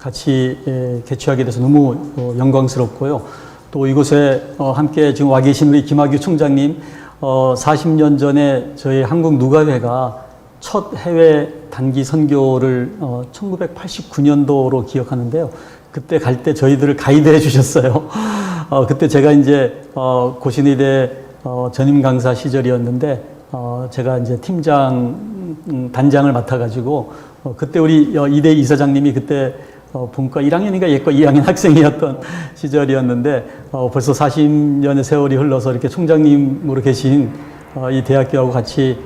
같이 개최하게 돼서 너무 영광스럽고요. 또 이곳에 함께 지금 와 계신 우리 김학규 총장님, 40년 전에 저희 한국누가회가 첫 해외 단기 선교를 1989년도로 기억하는데요. 그때 갈 때 저희들을 가이드해 주셨어요. 그때 제가 이제 고신의대 전임 강사 시절이었는데 제가 이제 단장을 맡아가지고 그때 우리 이대 이사장님이 그때 본과 1학년인가 예과 2학년 학생이었던 시절이었는데 벌써 40년의 세월이 흘러서 이렇게 총장님으로 계신 이 대학교하고 같이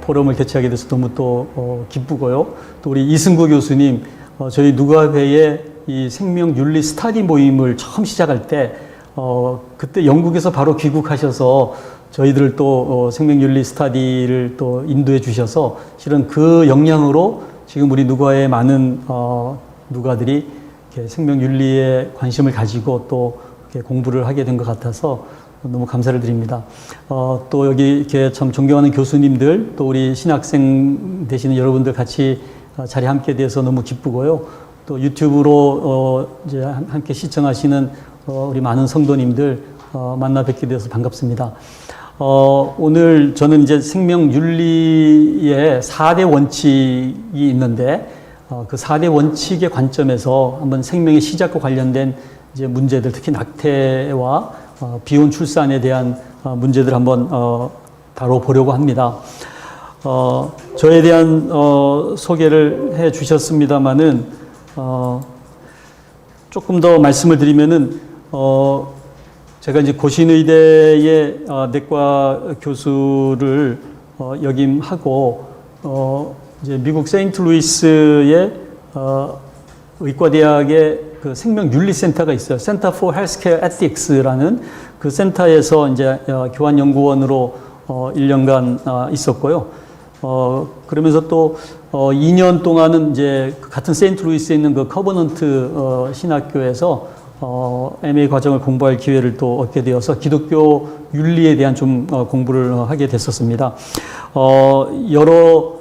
포럼을 개최하게 돼서 너무 또 기쁘고요. 또 우리 이승구 교수님, 저희 누가회의 이 생명윤리 스터디 모임을 처음 시작할 때 그때 영국에서 바로 귀국하셔서 저희들을 또 생명윤리 스터디를 또 인도해 주셔서 실은 그 영향으로 지금 우리 누가의 많은 누가들이 이렇게 생명윤리에 관심을 가지고 또 이렇게 공부를 하게 된 것 같아서 너무 감사를 드립니다. 또 여기 이렇게 참 존경하는 교수님들, 또 우리 신학생 되시는 여러분들 같이 자리에 함께 돼서 너무 기쁘고요. 또 유튜브로 이제 함께 시청하시는 우리 많은 성도님들 만나 뵙게 되어서 반갑습니다. 오늘 저는 이제 생명윤리의 4대 원칙이 있는데 그 4대 원칙의 관점에서 한번 생명의 시작과 관련된 이제 문제들, 특히 낙태와 비혼 출산에 대한 문제들 한번 다뤄보려고 합니다. 저에 대한 소개를 해 주셨습니다마는 조금 더 말씀을 드리면은 제가 이제 고신의대의 내과 교수를 역임하고 이제 미국 세인트루이스의 의과대학의 그 생명윤리센터가 있어요. Center for Healthcare Ethics라는 그 센터에서 이제 교환연구원으로 1년간 있었고요. 그러면서 또 2년 동안은 이제 같은 세인트루이스에 있는 그 커버넌트 신학교에서 MA 과정을 공부할 기회를 또 얻게 되어서 기독교 윤리에 대한 좀 공부를 하게 됐었습니다. 여러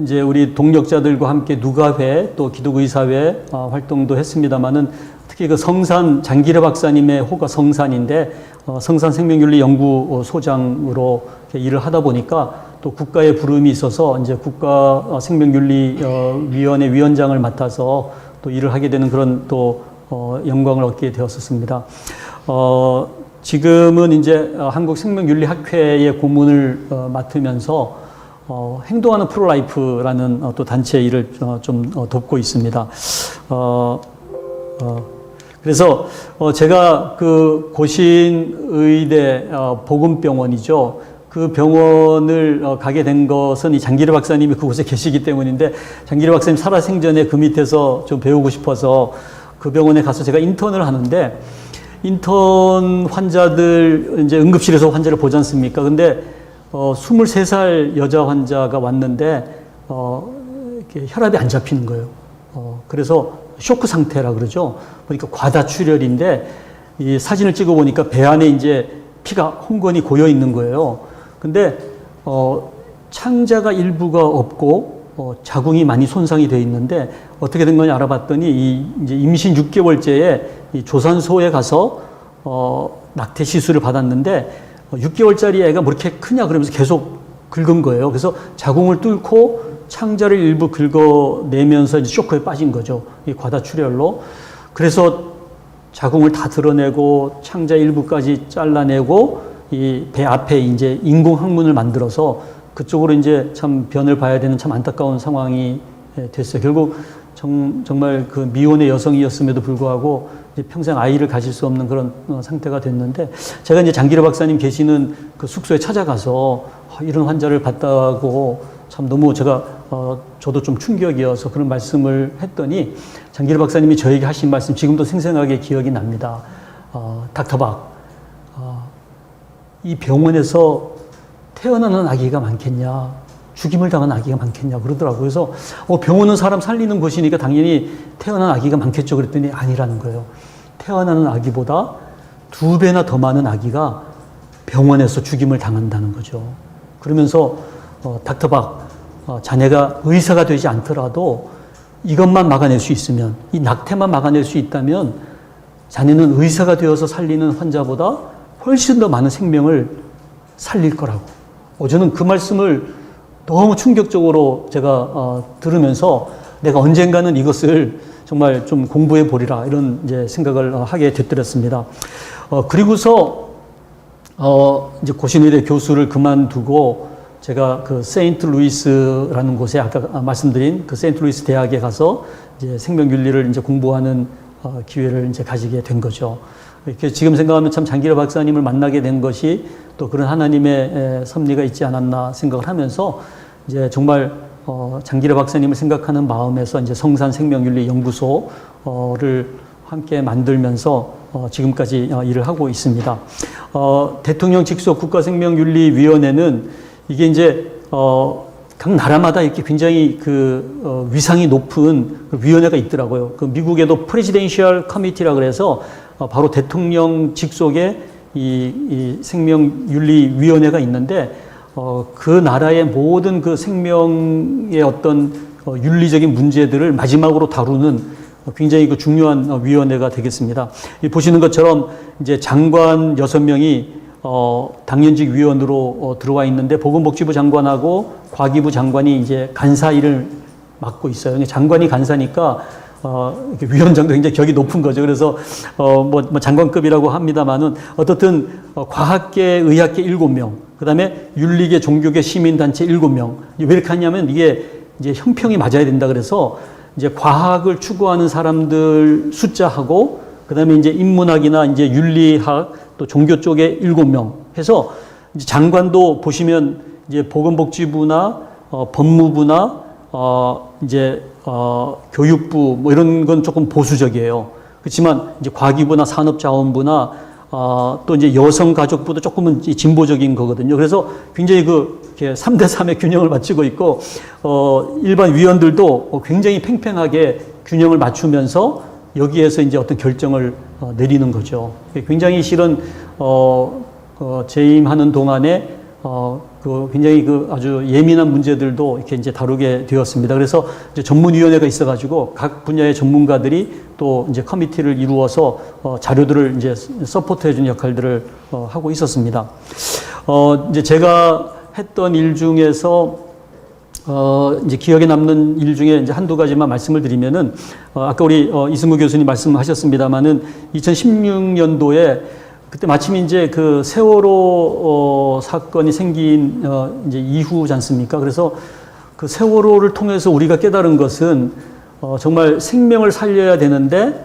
이제 우리 동력자들과 함께 누가회 또 기독의사회 활동도 했습니다만은 특히 그 성산 장기려 박사님의 호가 성산인데 성산 생명윤리 연구소장으로 일을 하다 보니까 또 국가의 부름이 있어서 이제 국가 생명윤리위원회 위원장을 맡아서 또 일을 하게 되는 그런 또 영광을 얻게 되었었습니다. 지금은 이제 한국생명윤리학회의 고문을 맡으면서 행동하는 프로라이프라는 또 단체 일을 좀 돕고 있습니다. 그래서 제가 그 고신의대 복음병원이죠. 그 병원을 가게 된 것은 이 장기려 박사님이 그곳에 계시기 때문인데 장기려 박사님 살아생전에 그 밑에서 좀 배우고 싶어서 그 병원에 가서 제가 인턴을 하는데 인턴 환자들 이제 응급실에서 환자를 보지 않습니까? 근데 23살 여자 환자가 왔는데 이렇게 혈압이 안 잡히는 거예요. 그래서 쇼크 상태라 그러죠. 보니까 과다출혈인데 이 사진을 찍어 보니까 배 안에 이제 피가 홍건히 고여 있는 거예요. 근데 창자가 일부가 없고 자궁이 많이 손상이 되어 있는데 어떻게 된 거냐 알아봤더니 이제 임신 6개월째에 이 조산소에 가서 낙태 시술을 받았는데 6개월짜리 애가 뭐 이렇게 크냐 그러면서 계속 긁은 거예요. 그래서 자궁을 뚫고 창자를 일부 긁어내면서 이제 쇼크에 빠진 거죠. 이 과다출혈로. 그래서 자궁을 다 드러내고 창자 일부까지 잘라내고 이 배 앞에 이제 인공항문을 만들어서 그쪽으로 이제 참 변을 봐야 되는 참 안타까운 상황이 됐어요. 결국 정말 그 미혼의 여성이었음에도 불구하고 이제 평생 아이를 가질 수 없는 그런 상태가 됐는데 제가 이제 장기려 박사님 계시는 그 숙소에 찾아가서 이런 환자를 봤다고 참 너무 제가 저도 좀 충격이어서 그런 말씀을 했더니 장기려 박사님이 저에게 하신 말씀 지금도 생생하게 기억이 납니다. 닥터 박, 이 병원에서 태어나는 아기가 많겠냐, 죽임을 당한 아기가 많겠냐 그러더라고요. 그래서 병원은 사람 살리는 곳이니까 당연히 태어난 아기가 많겠죠. 그랬더니 아니라는 거예요. 태어나는 아기보다 2배나 더 많은 아기가 병원에서 죽임을 당한다는 거죠. 그러면서 닥터 박, 자네가 의사가 되지 않더라도 이것만 막아낼 수 있으면, 이 낙태만 막아낼 수 있다면 자네는 의사가 되어서 살리는 환자보다 훨씬 더 많은 생명을 살릴 거라고. 저는 그 말씀을 너무 충격적으로 제가 들으면서 내가 언젠가는 이것을 정말 좀 공부해 보리라 이런 이제 생각을 하게 됐더랬습니다. 그리고서 이제 고신의대 교수를 그만두고 제가 그 세인트루이스라는 곳에 아까 말씀드린 그 세인트루이스 대학에 가서 이제 생명윤리를 이제 공부하는 기회를 이제 가지게 된 거죠. 이렇게 지금 생각하면 참 장기라 박사님을 만나게 된 것이 또 그런 하나님의 섭리가 있지 않았나 생각을 하면서 이제 정말 장기라 박사님을 생각하는 마음에서 이제 성산 생명윤리 연구소를 함께 만들면서 지금까지 일을 하고 있습니다. 대통령 직속 국가생명윤리위원회는 이게 이제 각 나라마다 이렇게 굉장히 그 위상이 높은 위원회가 있더라고요. 그 미국에도 프레지덴셜 커미티라 그래서 바로 대통령 직속의 이 생명윤리위원회가 있는데 그 나라의 모든 그 생명의 어떤 윤리적인 문제들을 마지막으로 다루는 굉장히 그 중요한 위원회가 되겠습니다. 보시는 것처럼 이제 장관 6명이 당연직 위원으로 들어와 있는데 보건복지부 장관하고 과기부 장관이 이제 간사 일을 맡고 있어요. 장관이 간사니까 위원장도 굉장히 격이 높은 거죠. 그래서 뭐 장관급이라고 합니다만은 어떻든 과학계, 의학계 7명, 그다음에 윤리계, 종교계, 시민단체 7명. 왜 이렇게 하냐면 이게 이제 형평이 맞아야 된다 그래서 이제 과학을 추구하는 사람들 숫자하고 그다음에 이제 인문학이나 이제 윤리학 또 종교 쪽에 7명 해서 이제 장관도 보시면 이제 보건복지부나 법무부나 이제 교육부 뭐 이런 건 조금 보수적이에요. 그렇지만 이제 과기부나 산업자원부나 또 이제 여성가족부도 조금은 진보적인 거거든요. 그래서 굉장히 이렇게 3대 3의 균형을 맞추고 있고 일반 위원들도 굉장히 팽팽하게 균형을 맞추면서 여기에서 이제 어떤 결정을 내리는 거죠. 굉장히 실은 재임하는 동안에 굉장히 아주 예민한 문제들도 이렇게 이제 다루게 되었습니다. 그래서 이제 전문위원회가 있어가지고 각 분야의 전문가들이 또 이제 커미티를 이루어서 자료들을 이제 서포트해주는 역할들을 하고 있었습니다. 이제 제가 했던 일 중에서 이제 기억에 남는 일 중에 이제 한두 가지만 말씀을 드리면은 아까 우리 이승구 교수님 말씀하셨습니다만은 2016년도에 그때 마침 이제 그 세월호 사건이 생긴 이제 이후지 않습니까? 그래서 그 세월호를 통해서 우리가 깨달은 것은 정말 생명을 살려야 되는데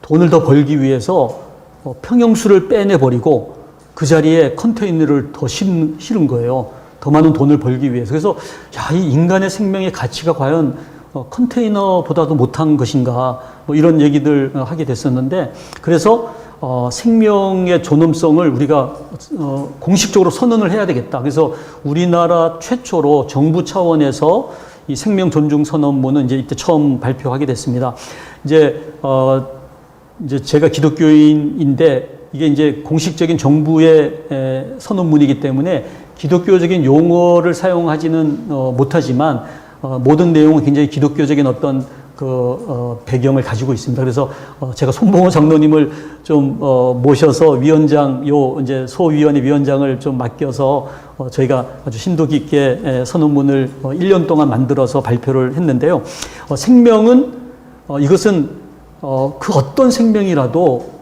돈을 더 벌기 위해서 평형수를 빼내버리고 그 자리에 컨테이너를 더 실은 거예요. 더 많은 돈을 벌기 위해서. 그래서 이 인간의 생명의 가치가 과연 컨테이너보다도 못한 것인가 뭐 이런 얘기들 하게 됐었는데 그래서 생명의 존엄성을 우리가 공식적으로 선언을 해야 되겠다. 그래서 우리나라 최초로 정부 차원에서 이 생명 존중 선언문은 이제 이때 처음 발표하게 됐습니다. 이제 제가 기독교인인데 이게 이제 공식적인 정부의 선언문이기 때문에 기독교적인 용어를 사용하지는 못하지만 모든 내용은 굉장히 기독교적인 어떤 배경을 가지고 있습니다. 그래서 제가 손봉호 장로님을 좀 모셔서 이제 소위원회 위원장을 좀 맡겨서 저희가 아주 심도 깊게 선언문을 1년 동안 만들어서 발표를 했는데요. 생명은 이것은 그 어떤 생명이라도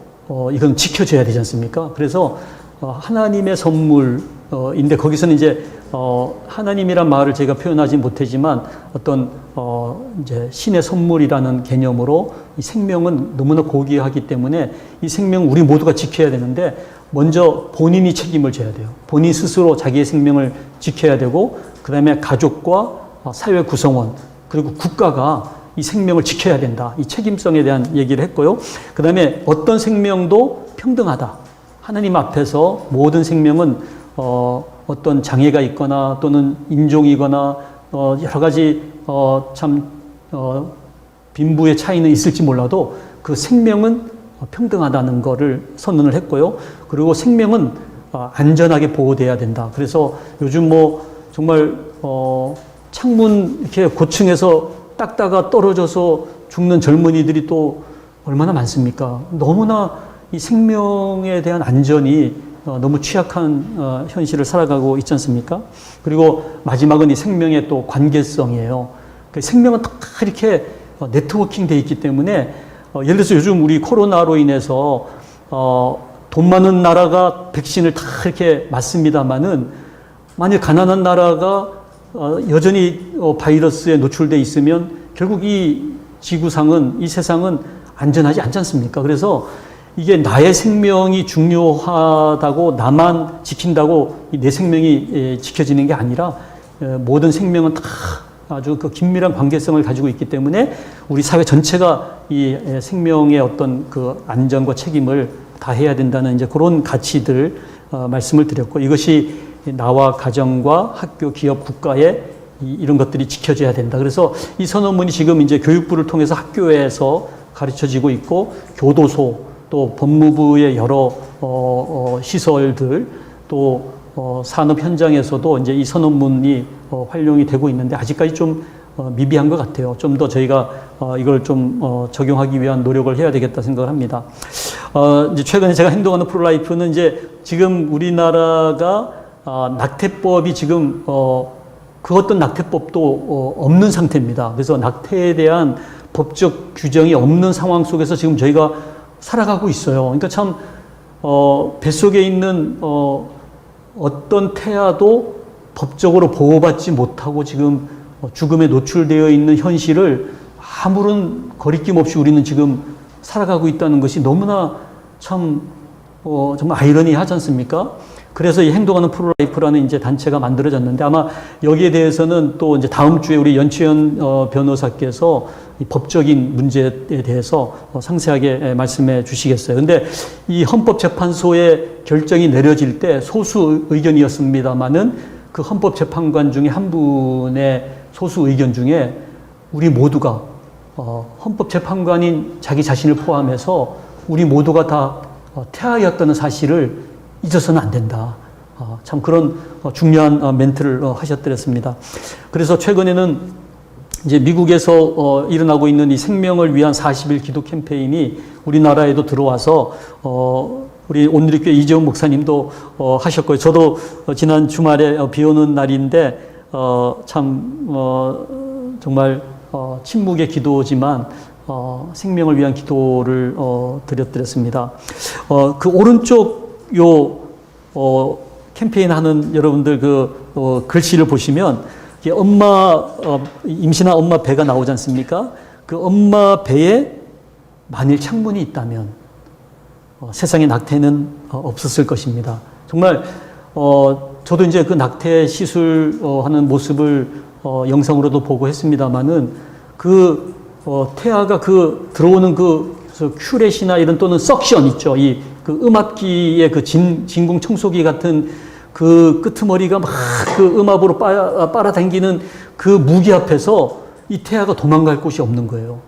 이건 지켜져야 되지 않습니까? 그래서 하나님의 선물인데 거기서는 이제 하나님이란 말을 제가 표현하지 못하지만 어떤 이제 신의 선물이라는 개념으로 이 생명은 너무나 고귀하기 때문에 이 생명 우리 모두가 지켜야 되는데 먼저 본인이 책임을 져야 돼요. 본인 스스로 자기의 생명을 지켜야 되고 그다음에 가족과 사회 구성원 그리고 국가가 이 생명을 지켜야 된다. 이 책임성에 대한 얘기를 했고요. 그다음에 어떤 생명도 평등하다. 하나님 앞에서 모든 생명은 어떤 장애가 있거나 또는 인종이거나 여러 가지 빈부의 차이는 있을지 몰라도 그 생명은 평등하다는 것을 선언을 했고요. 그리고 생명은 안전하게 보호돼야 된다. 그래서 요즘 뭐 정말 창문 이렇게 고층에서 닦다가 떨어져서 죽는 젊은이들이 또 얼마나 많습니까? 너무나 이 생명에 대한 안전이 너무 취약한 현실을 살아가고 있지 않습니까? 그리고 마지막은 이 생명의 또 관계성이에요. 그 생명은 다 이렇게 네트워킹 돼 있기 때문에 예를 들어서 요즘 우리 코로나로 인해서 돈 많은 나라가 백신을 다 이렇게 맞습니다만은 만일 가난한 나라가 여전히 바이러스에 노출돼 있으면 결국 이 지구상은, 이 세상은 안전하지 않지 않습니까? 그래서 이게 나의 생명이 중요하다고, 나만 지킨다고 내 생명이 지켜지는 게 아니라 모든 생명은 다 아주 그 긴밀한 관계성을 가지고 있기 때문에 우리 사회 전체가 이 생명의 어떤 그 안전과 책임을 다해야 된다는 이제 그런 가치들 말씀을 드렸고, 이것이 나와 가정과 학교, 기업, 국가에 이런 것들이 지켜져야 된다. 그래서 이 선언문이 지금 이제 교육부를 통해서 학교에서 가르쳐지고 있고, 교도소, 또 법무부의 여러 시설들, 또 산업 현장에서도 이제 이 선언문이 활용이 되고 있는데 아직까지 좀 미비한 것 같아요. 좀 더 저희가 이걸 좀 적용하기 위한 노력을 해야 되겠다 생각을 합니다. 이제 최근에 제가 행동하는 프로라이프는 이제 지금 우리나라가 낙태법이 지금 그 어떤 낙태법도 없는 상태입니다. 그래서 낙태에 대한 법적 규정이 없는 상황 속에서 지금 저희가 살아가고 있어요. 그러니까 참 뱃속에 있는 어떤 태아도 법적으로 보호받지 못하고 지금 죽음에 노출되어 있는 현실을 아무런 거리낌 없이 우리는 지금 살아가고 있다는 것이 너무나 참 정말 아이러니하지 않습니까? 그래서 이 행동하는 프로라이프라는 이제 단체가 만들어졌는데, 아마 여기에 대해서는 또 이제 다음 주에 우리 연치현 변호사께서 이 법적인 문제에 대해서 상세하게 말씀해 주시겠어요. 근데 이 헌법재판소의 결정이 내려질 때 소수 의견이었습니다만은 그 헌법재판관 중에 한 분의 소수 의견 중에 우리 모두가 헌법재판관인 자기 자신을 포함해서 우리 모두가 다 태아였다는 사실을 잊어서는 안 된다. 참 그런 중요한 멘트를 하셨더랬습니다. 그래서 최근에는 이제 미국에서 일어나고 있는 이 생명을 위한 40일 기도 캠페인이 우리나라에도 들어와서 우리 온누리교회 이재용 목사님도 하셨고요. 저도 지난 주말에 비 오는 날인데 참 정말 침묵의 기도지만 생명을 위한 기도를 드렸습니다. 그 오른쪽 캠페인 하는 여러분들 글씨를 보시면 엄마 임신한 엄마 배가 나오지 않습니까? 그 엄마 배에 만일 창문이 있다면 세상에 낙태는 없었을 것입니다. 정말 저도 이제 그 낙태 시술하는 모습을 영상으로도 보고 했습니다만은 그 태아가 그 들어오는 그 큐렛이나 이런 또는 석션 있죠. 그 음압기의 그 진공 청소기 같은 그 끄트머리가 막 그 음압으로 빨아당기는 그 무기 앞에서 이 태아가 도망갈 곳이 없는 거예요.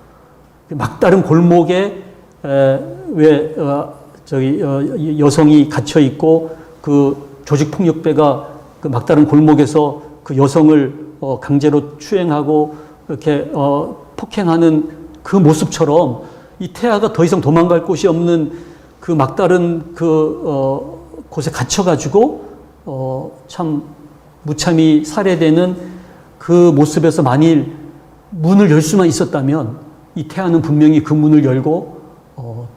막다른 골목에 여성이 갇혀 있고 그 조직폭력배가 그 막다른 골목에서 그 여성을 강제로 추행하고 이렇게 폭행하는 그 모습처럼 이 태아가 더 이상 도망갈 곳이 없는 그 막다른 곳에 갇혀가지고 참 무참히 살해되는 그 모습에서 만일 문을 열 수만 있었다면 이 태아는 분명히 그 문을 열고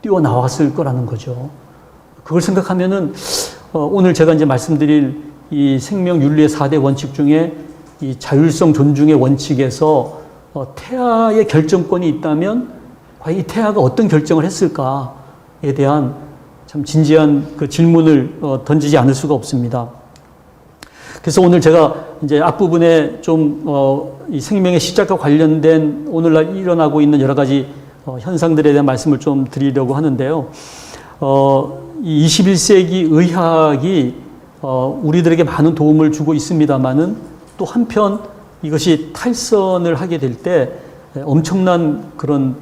뛰어나왔을 거라는 거죠. 그걸 생각하면은 오늘 제가 이제 말씀드릴 이 생명윤리의 4대 원칙 중에 이 자율성 존중의 원칙에서 태아의 결정권이 있다면 과연 이 태아가 어떤 결정을 했을까에 대한 참 진지한 그 질문을 던지지 않을 수가 없습니다. 그래서 오늘 제가 이제 앞부분에 좀 이 생명의 시작과 관련된 오늘날 일어나고 있는 여러 가지 현상들에 대한 말씀을 좀 드리려고 하는데요. 이 21세기 의학이 우리들에게 많은 도움을 주고 있습니다만은 또 한편 이것이 탈선을 하게 될 때 엄청난 그런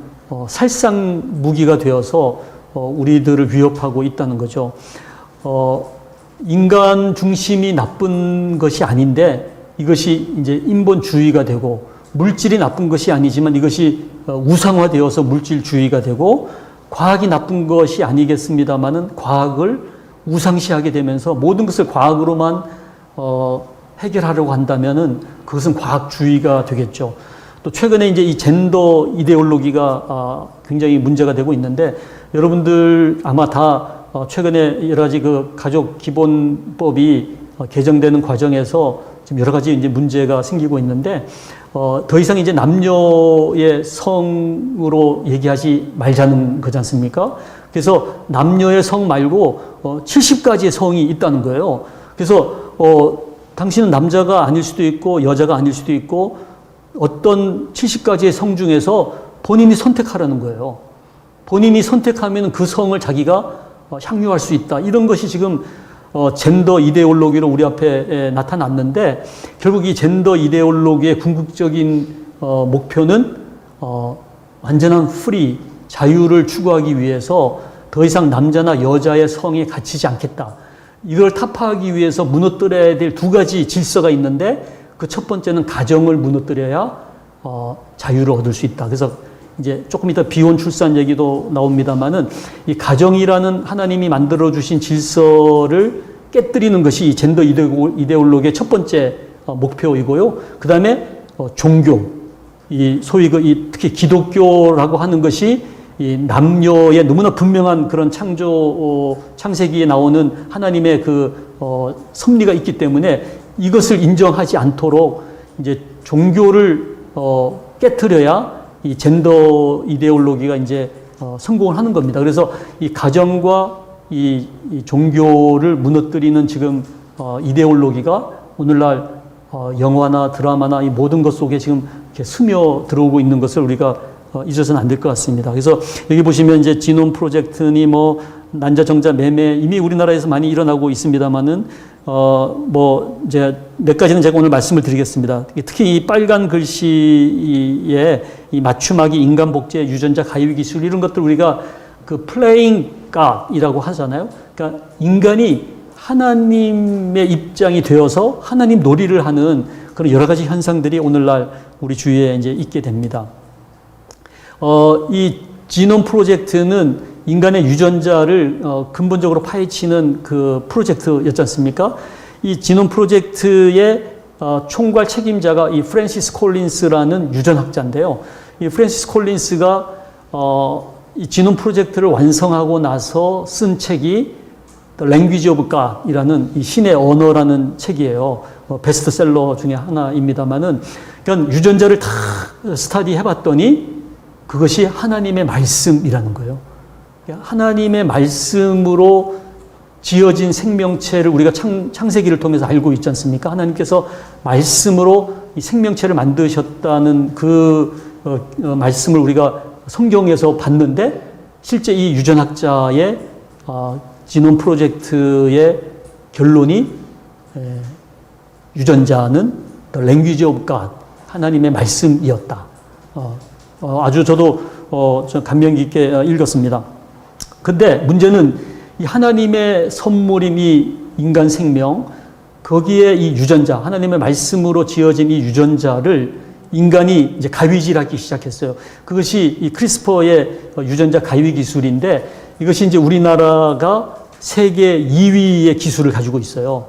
살상 무기가 되어서 우리들을 위협하고 있다는 거죠. 인간 중심이 나쁜 것이 아닌데 이것이 이제 인본주의가 되고 물질이 나쁜 것이 아니지만 이것이 우상화되어서 물질주의가 되고 과학이 나쁜 것이 아니겠습니다만은 과학을 우상시하게 되면서 모든 것을 과학으로만 해결하려고 한다면은 그것은 과학주의가 되겠죠. 또 최근에 이제 이 젠더 이데올로기가 굉장히 문제가 되고 있는데 여러분들 아마 다 최근에 여러 가지 그 가족 기본법이 개정되는 과정에서 지금 여러 가지 이제 문제가 생기고 있는데 더 이상 이제 남녀의 성으로 얘기하지 말자는 거지 않습니까? 그래서 남녀의 성 말고 70가지의 성이 있다는 거예요. 그래서 당신은 남자가 아닐 수도 있고 여자가 아닐 수도 있고 어떤 70가지의 성 중에서 본인이 선택하라는 거예요. 본인이 선택하면 그 성을 자기가 향유할 수 있다. 이런 것이 지금 젠더 이데올로기로 우리 앞에 나타났는데 결국 이 젠더 이데올로기의 궁극적인 목표는 완전한 프리, 자유를 추구하기 위해서 더 이상 남자나 여자의 성에 갇히지 않겠다. 이걸 타파하기 위해서 무너뜨려야 될 두 가지 질서가 있는데 그 첫 번째는 가정을 무너뜨려야 자유를 얻을 수 있다. 그래서 이제 조금 이따 비혼 출산 얘기도 나옵니다만은 이 가정이라는 하나님이 만들어 주신 질서를 깨뜨리는 것이 이 젠더 이데올로기의 첫 번째 목표이고요. 그 다음에 종교, 이 소위 특히 기독교라고 하는 것이 이 남녀의 너무나 분명한 그런 창세기에 나오는 하나님의 그 섭리가 있기 때문에 이것을 인정하지 않도록 이제 종교를 깨트려야 이 젠더 이데올로기가 이제 성공을 하는 겁니다. 그래서 이 가정과 이 종교를 무너뜨리는 지금 이데올로기가 오늘날 영화나 드라마나 이 모든 것 속에 지금 이렇게 스며 들어오고 있는 것을 우리가 잊어서는 안 될 것 같습니다. 그래서 여기 보시면 이제 지놈 프로젝트니 뭐 난자정자 매매 이미 우리나라에서 많이 일어나고 있습니다만은 뭐 이제 몇 가지는 제가 오늘 말씀을 드리겠습니다. 특히 이 빨간 글씨에 이 맞춤하기, 인간 복제, 유전자 가위 기술 이런 것들 우리가 그 플레잉 갓이라고 하잖아요. 그러니까 인간이 하나님의 입장이 되어서 하나님 놀이를 하는 그런 여러 가지 현상들이 오늘날 우리 주위에 이제 있게 됩니다. 이 지놈 프로젝트는 인간의 유전자를 근본적으로 파헤치는 그 프로젝트였지 않습니까? 이 지놈 프로젝트의 총괄 책임자가 이 프랜시스 콜린스라는 유전학자인데요. 이 프랜시스 콜린스가 이 지놈 프로젝트를 완성하고 나서 쓴 책이 The Language of God이라는 이 신의 언어라는 책이에요. 베스트셀러 중에 하나입니다만은, 그러니까 유전자를 다 스터디 해봤더니 그것이 하나님의 말씀이라는 거예요. 하나님의 말씀으로 지어진 생명체를 우리가 창세기를 통해서 알고 있지 않습니까? 하나님께서 말씀으로 이 생명체를 만드셨다는 그 말씀을 우리가 성경에서 봤는데 실제 이 유전학자의 지놈 프로젝트의 결론이 유전자는 The Language of God, 하나님의 말씀이었다. 아주 저도 좀 감명 깊게 읽었습니다. 근데 문제는 이 하나님의 선물인 이 인간 생명, 거기에 이 유전자, 하나님의 말씀으로 지어진 이 유전자를 인간이 이제 가위질하기 시작했어요. 그것이 이 크리스퍼의 유전자 가위 기술인데 이것이 이제 우리나라가 세계 2위의 기술을 가지고 있어요.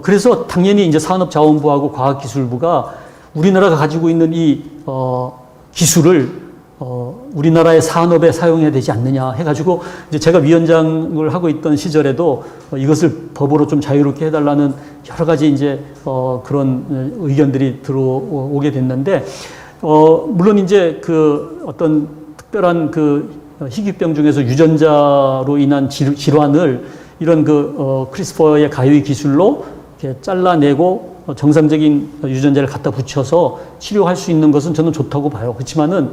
그래서 당연히 이제 산업자원부하고 과학기술부가 우리나라가 가지고 있는 이 기술을 우리나라의 산업에 사용해야 되지 않느냐 해가지고 이제 제가 위원장을 하고 있던 시절에도 이것을 법으로 좀 자유롭게 해달라는 여러 가지 이제 그런 의견들이 들어오게 됐는데 물론 이제 그 어떤 특별한 그 희귀병 중에서 유전자로 인한 질환을 이런 그 크리스퍼의 가위 기술로 이렇게 잘라내고 정상적인 유전자를 갖다 붙여서 치료할 수 있는 것은 저는 좋다고 봐요. 그렇지만은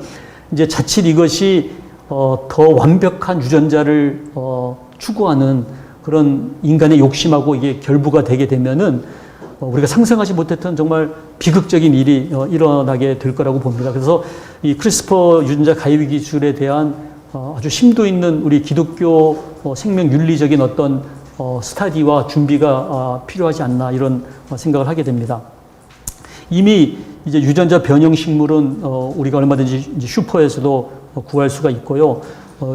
이제 자칫 이것이 더 완벽한 유전자를 추구하는 그런 인간의 욕심하고 이게 결부가 되게 되면은 우리가 상상하지 못했던 정말 비극적인 일이 일어나게 될 거라고 봅니다. 그래서 이 크리스퍼 유전자 가위 기술에 대한 아주 심도 있는 우리 기독교 생명 윤리적인 어떤 스터디와 준비가 필요하지 않나 이런 생각을 하게 됩니다. 이미 이제 유전자 변형 식물은 우리가 얼마든지 이제 슈퍼에서도 구할 수가 있고요.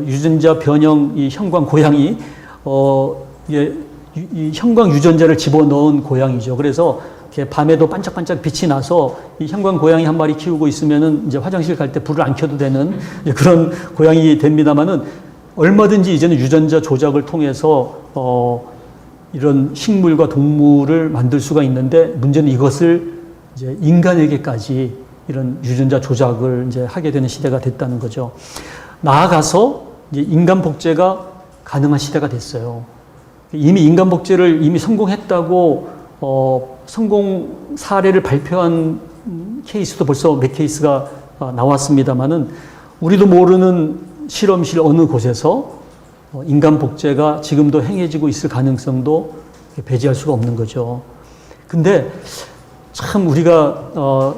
유전자 변형 이 형광 고양이 이게 이 형광 유전자를 집어넣은 고양이죠. 그래서 이렇게 밤에도 반짝반짝 빛이 나서 이 형광 고양이 한 마리 키우고 있으면은 이제 화장실 갈 때 불을 안 켜도 되는 그런 고양이 됩니다만은 얼마든지 이제는 유전자 조작을 통해서 이런 식물과 동물을 만들 수가 있는데 문제는 이것을 이제 인간에게까지 이런 유전자 조작을 이제 하게 되는 시대가 됐다는 거죠. 나아가서 이제 인간 복제가 가능한 시대가 됐어요. 이미 인간 복제를 이미 성공했다고 성공 사례를 발표한 케이스도 벌써 몇 케이스가 나왔습니다만은 우리도 모르는 실험실 어느 곳에서 인간 복제가 지금도 행해지고 있을 가능성도 배제할 수가 없는 거죠. 근데 참 우리가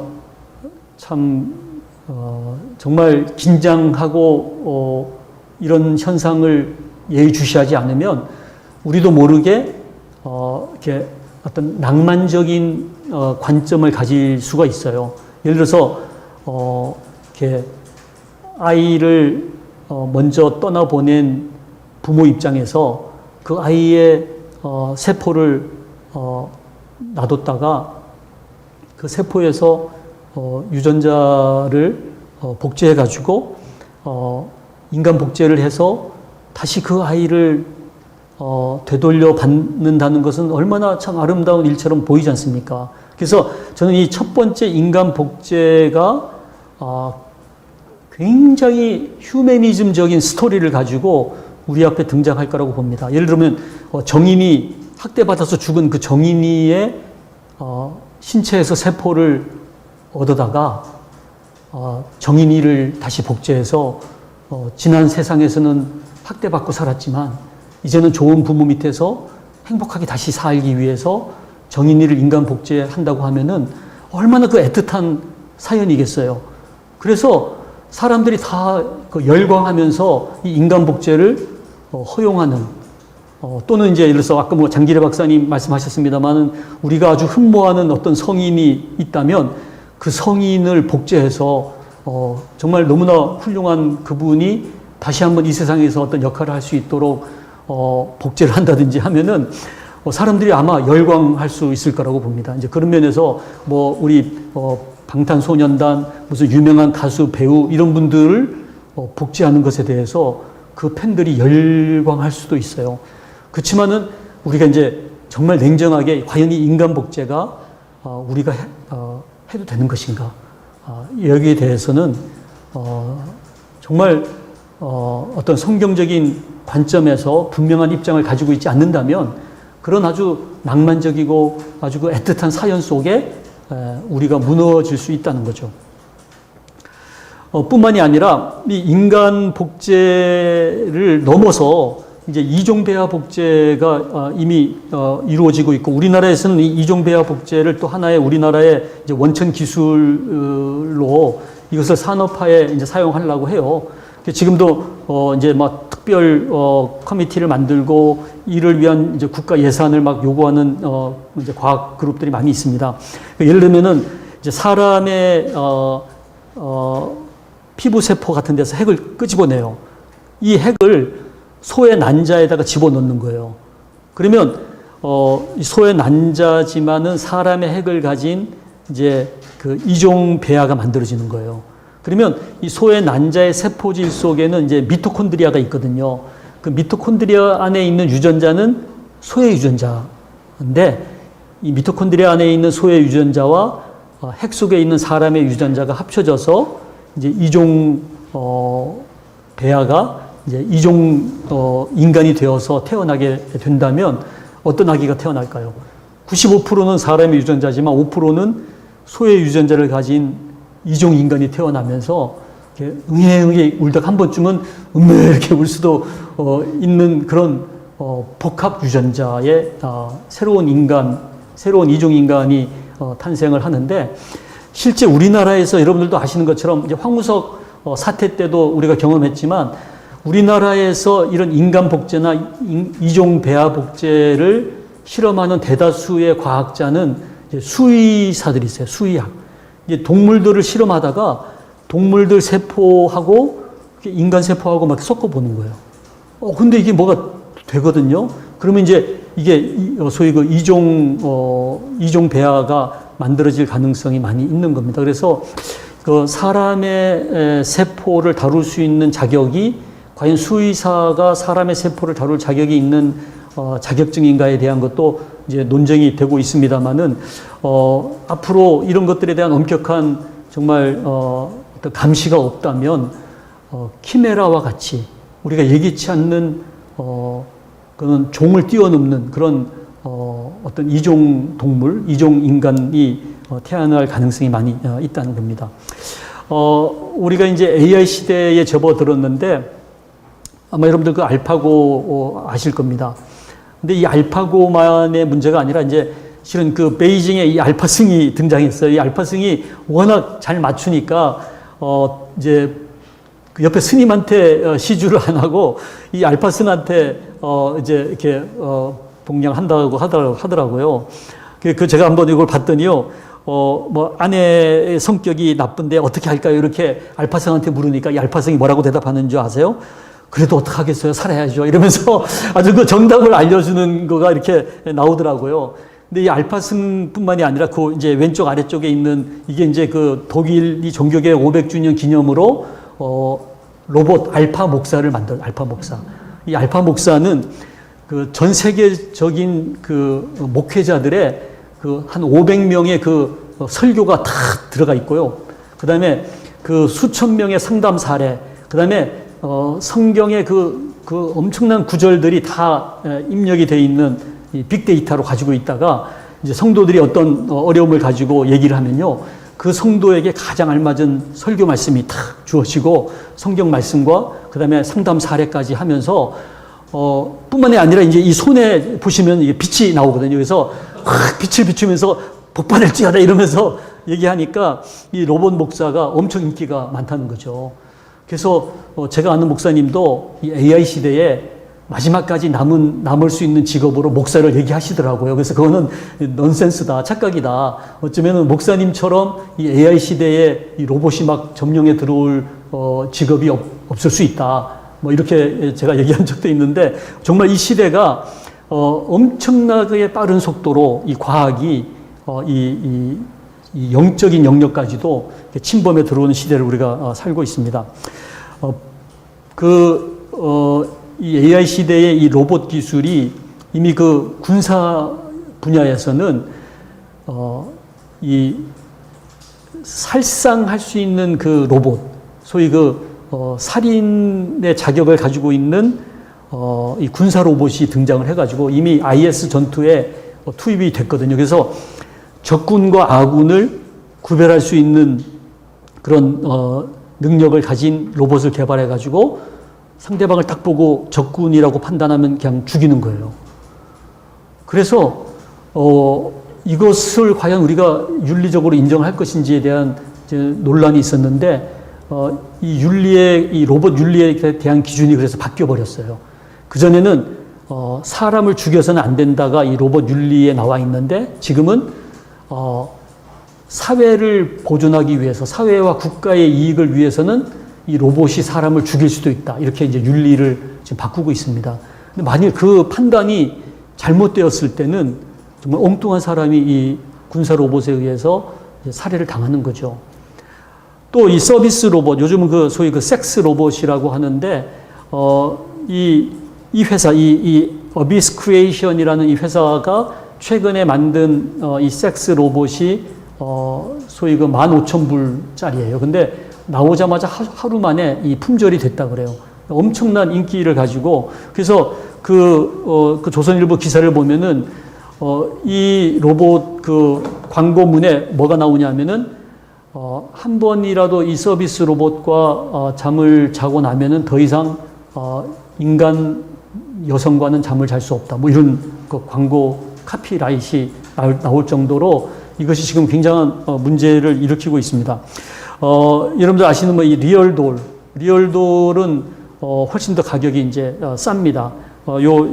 정말 긴장하고 이런 현상을 예의주시하지 않으면 우리도 모르게 이렇게 어떤 낭만적인 관점을 가질 수가 있어요. 예를 들어서 이렇게 아이를 먼저 떠나보낸 부모 입장에서 그 아이의 세포를 놔뒀다가 그 세포에서 유전자를 복제해가지고 인간 복제를 해서 다시 그 아이를 되돌려 받는다는 것은 얼마나 참 아름다운 일처럼 보이지 않습니까? 그래서 저는 이 첫 번째 인간 복제가 굉장히 휴머니즘적인 스토리를 가지고 우리 앞에 등장할 거라고 봅니다. 예를 들면 정인이 학대받아서 죽은 그 정인이의 신체에서 세포를 얻어다가 정인이를 다시 복제해서 지난 세상에서는 학대받고 살았지만 이제는 좋은 부모 밑에서 행복하게 다시 살기 위해서 정인이를 인간 복제한다고 하면은 얼마나 그 애틋한 사연이겠어요. 그래서 사람들이 다 열광하면서 이 인간 복제를 허용하는 또는 이제 예를 들어서 아까 뭐 장기래 박사님 말씀하셨습니다만은 우리가 아주 흠모하는 어떤 성인이 있다면 그 성인을 복제해서 정말 너무나 훌륭한 그분이 다시 한번 이 세상에서 어떤 역할을 할 수 있도록 복제를 한다든지 하면은 사람들이 아마 열광할 수 있을 거라고 봅니다. 이제 그런 면에서 뭐 우리 방탄소년단 무슨 유명한 가수 배우 이런 분들을 복제하는 것에 대해서 그 팬들이 열광할 수도 있어요. 그렇지만은 우리가 이제 정말 냉정하게 과연 이 인간 복제가 우리가 해도 되는 것인가? 여기에 대해서는 정말 어떤 성경적인 관점에서 분명한 입장을 가지고 있지 않는다면 그런 아주 낭만적이고 아주 그 애틋한 사연 속에 우리가 무너질 수 있다는 거죠. 뿐만이 아니라 이 인간 복제를 넘어서 이제 이종 배아 복제가 이미 이루어지고 있고 우리나라에서는 이 이종 배아 복제를 또 하나의 우리나라의 이제 원천 기술로 이것을 산업화에 이제 사용하려고 해요. 지금도 이제 막 특별 커미티를 만들고 이를 위한 이제 국가 예산을 막 요구하는 이제 과학 그룹들이 많이 있습니다. 예를 들면은 이제 사람의 피부 세포 같은 데서 핵을 끄집어내요. 이 핵을 소의 난자에다가 집어넣는 거예요. 그러면 이 소의 난자지만은 사람의 핵을 가진 이제 그 이종 배아가 만들어지는 거예요. 그러면 이 소의 난자의 세포질 속에는 이제 미토콘드리아가 있거든요. 그 미토콘드리아 안에 있는 유전자는 소의 유전자인데 이 미토콘드리아 안에 있는 소의 유전자와 핵 속에 있는 사람의 유전자가 합쳐져서 이제 이종 배아가 이제 이종 인간이 되어서 태어나게 된다면 어떤 아기가 태어날까요? 95%는 사람의 유전자지만 5%는 소의 유전자를 가진 이종 인간이 태어나면서 이렇게 응애응애 울다가 한 번쯤은 이렇게 울 수도 있는 그런 복합 유전자의 새로운 인간, 새로운 이종 인간이 탄생을 하는데 실제 우리나라에서 여러분들도 아시는 것처럼 이제 황우석 사태 때도 우리가 경험했지만 우리나라에서 이런 인간 복제나 이종 배아 복제를 실험하는 대다수의 과학자는 이제 수의사들이 있어요. 수의학. 이제 동물들을 실험하다가 동물들 세포하고 인간 세포하고 막 섞어 보는 거예요. 근데 이게 뭐가 되거든요. 그러면 이제 이게 소위 그 이종 배아가 만들어질 가능성이 많이 있는 겁니다. 그래서 그 사람의 세포를 다룰 수 있는 자격이 과연 수의사가 사람의 세포를 다룰 자격이 있는 자격증인가에 대한 것도 이제 논쟁이 되고 있습니다만은 앞으로 이런 것들에 대한 엄격한 정말 어떤 감시가 없다면 키메라와 같이 우리가 예기치 않는 그런 종을 뛰어넘는 그런 어떤 이종 동물, 이종 인간이 태어날 가능성이 많이 있다는 겁니다. 우리가 이제 AI 시대에 접어들었는데 아마 여러분들 그 알파고 아실 겁니다. 근데 이 알파고만의 문제가 아니라 이제 실은 그 베이징에 이 알파승이 등장했어요. 이 알파승이 워낙 잘 맞추니까 이제 그 옆에 스님한테 시주를 안 하고 이 알파승한테 이제 이렇게 복양한다고 하더라고요. 그 제가 한번 이걸 봤더니요. 뭐 아내의 성격이 나쁜데 어떻게 할까요? 이렇게 알파승한테 물으니까 이 알파승이 뭐라고 대답하는 줄 아세요? 그래도 어떡하겠어요? 살아야죠. 이러면서 아주 그 정답을 알려주는 거가 이렇게 나오더라고요. 근데 이 알파승뿐만이 아니라 그 이제 왼쪽 아래쪽에 있는 이게 이제 그 독일이 종교개혁 500주년 기념으로 로봇 알파 목사를 만든 알파 목사. 이 알파 목사는 그 전 세계적인 그 목회자들의 그 한 500명의 그 설교가 다 들어가 있고요. 그 다음에 그 수천 명의 상담 사례, 그 다음에 성경의 그 엄청난 구절들이 다 입력이 되어 있는 이 빅데이터로 가지고 있다가 이제 성도들이 어떤 어려움을 가지고 얘기를 하면요. 그 성도에게 가장 알맞은 설교 말씀이 탁 주어지고 성경 말씀과 그 다음에 상담 사례까지 하면서 뿐만이 아니라 이제 이 손에 보시면 이게 빛이 나오거든요. 그래서 확 빛을 비추면서 복받을지어다 이러면서 얘기하니까 이 로봇 목사가 엄청 인기가 많다는 거죠. 그래서 제가 아는 목사님도 이 AI 시대에 마지막까지 남을 수 있는 직업으로 목사를 얘기하시더라고요. 그래서 그거는 넌센스다, 착각이다. 어쩌면 목사님처럼 이 AI 시대에 이 로봇이 막 점령에 들어올 직업이 없을 수 있다. 뭐 이렇게 제가 얘기한 적도 있는데 정말 이 시대가 엄청나게 빠른 속도로 이 과학이 이 영적인 영역까지도 침범해 들어오는 시대를 우리가 살고 있습니다. 이 AI 시대의 이 로봇 기술이 이미 그 군사 분야에서는 이 살상할 수 있는 그 로봇, 소위 그 살인의 자격을 가지고 있는 이 군사 로봇이 등장을 해가지고 이미 IS 전투에 투입이 됐거든요. 그래서 적군과 아군을 구별할 수 있는 그런 능력을 가진 로봇을 개발해가지고 상대방을 딱 보고 적군이라고 판단하면 그냥 죽이는 거예요. 그래서 이것을 과연 우리가 윤리적으로 인정할 것인지에 대한 이제 논란이 있었는데 이 로봇 윤리에 대한 기준이 그래서 바뀌어 버렸어요. 그 전에는 사람을 죽여서는 안 된다가 이 로봇 윤리에 나와 있는데 지금은 사회를 보존하기 위해서 사회와 국가의 이익을 위해서는 이 로봇이 사람을 죽일 수도 있다. 이렇게 이제 윤리를 지금 바꾸고 있습니다. 근데 만일 그 판단이 잘못되었을 때는 정말 엉뚱한 사람이 이 군사 로봇에 의해서 살해를 당하는 거죠. 또 이 서비스 로봇, 요즘은 그 소위 그 섹스 로봇이라고 하는데, 이 회사, 이 어비스 크리에이션이라는 이 회사가 최근에 만든 이 섹스 로봇이 소위 그 15,000불짜리예요. 근데 나오자마자 하루 만에 이 품절이 됐다 그래요. 엄청난 인기를 가지고 그래서 그 조선일보 기사를 보면은 이 로봇 그 광고문에 뭐가 나오냐면은 한 번이라도 이 서비스 로봇과 잠을 자고 나면은 더 이상 인간 여성과는 잠을 잘 수 없다. 뭐 이런 그 광고 카피라이트이 나올 정도로 이것이 지금 굉장한 문제를 일으키고 있습니다. 여러분들 아시는 뭐 이 리얼돌은 훨씬 더 가격이 이제 쌉니다.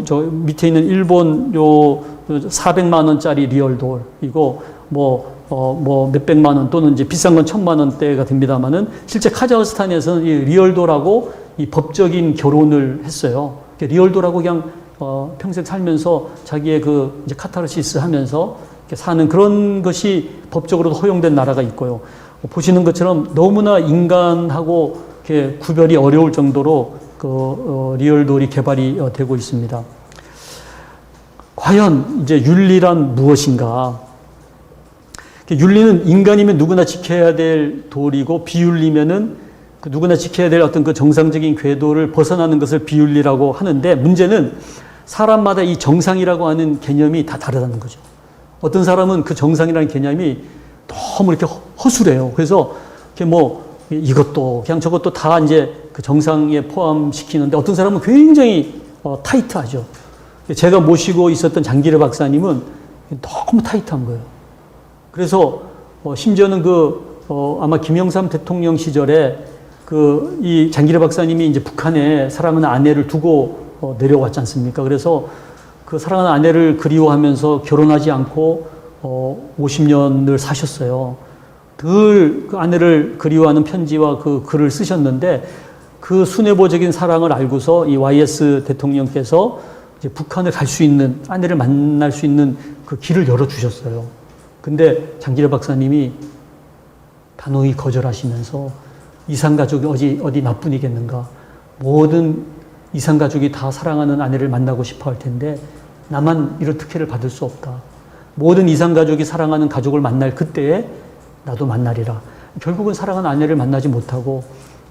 저 밑에 있는 일본 요 400만 원짜리 리얼돌이고 뭐 뭐 몇백만 원 또는 이제 비싼 건 1,000만 원대가 됩니다만은 실제 카자흐스탄에서는 이 리얼도라고 이 법적인 결혼을 했어요. 리얼도라고 그냥 평생 살면서 자기의 그 이제 카타르시스 하면서 이렇게 사는 그런 것이 법적으로도 허용된 나라가 있고요. 보시는 것처럼 너무나 인간하고 이렇게 구별이 어려울 정도로 그 리얼돌이 개발이 되고 있습니다. 과연 이제 윤리란 무엇인가? 윤리는 인간이면 누구나 지켜야 될 도리고 비윤리면은 그 누구나 지켜야 될 어떤 그 정상적인 궤도를 벗어나는 것을 비윤리라고 하는데 문제는 사람마다 이 정상이라고 하는 개념이 다 다르다는 거죠. 어떤 사람은 그 정상이라는 개념이 너무 이렇게 허술해요. 그래서 이렇게 뭐 이것도 그냥 저것도 다 이제 그 정상에 포함시키는데 어떤 사람은 굉장히 타이트하죠. 제가 모시고 있었던 장기래 박사님은 너무 타이트한 거예요. 그래서 심지어는 아마 김영삼 대통령 시절에 이 장기래 박사님이 이제 북한에 사랑하는 아내를 두고 내려왔지 않습니까? 그래서 그 사랑하는 아내를 그리워하면서 결혼하지 않고 50년을 사셨어요. 늘 그 아내를 그리워하는 편지와 그 글을 쓰셨는데 그 순애보적인 사랑을 알고서 이 YS 대통령께서 이제 북한을 갈 수 있는, 아내를 만날 수 있는 그 길을 열어주셨어요. 근데 장기래 박사님이 단호히 거절하시면서 이산가족이 어디 나뿐이겠는가. 모든 이산가족이 다 사랑하는 아내를 만나고 싶어 할 텐데 나만 이런 특혜를 받을 수 없다. 모든 이산가족이 사랑하는 가족을 만날 그때에 나도 만나리라. 결국은 사랑하는 아내를 만나지 못하고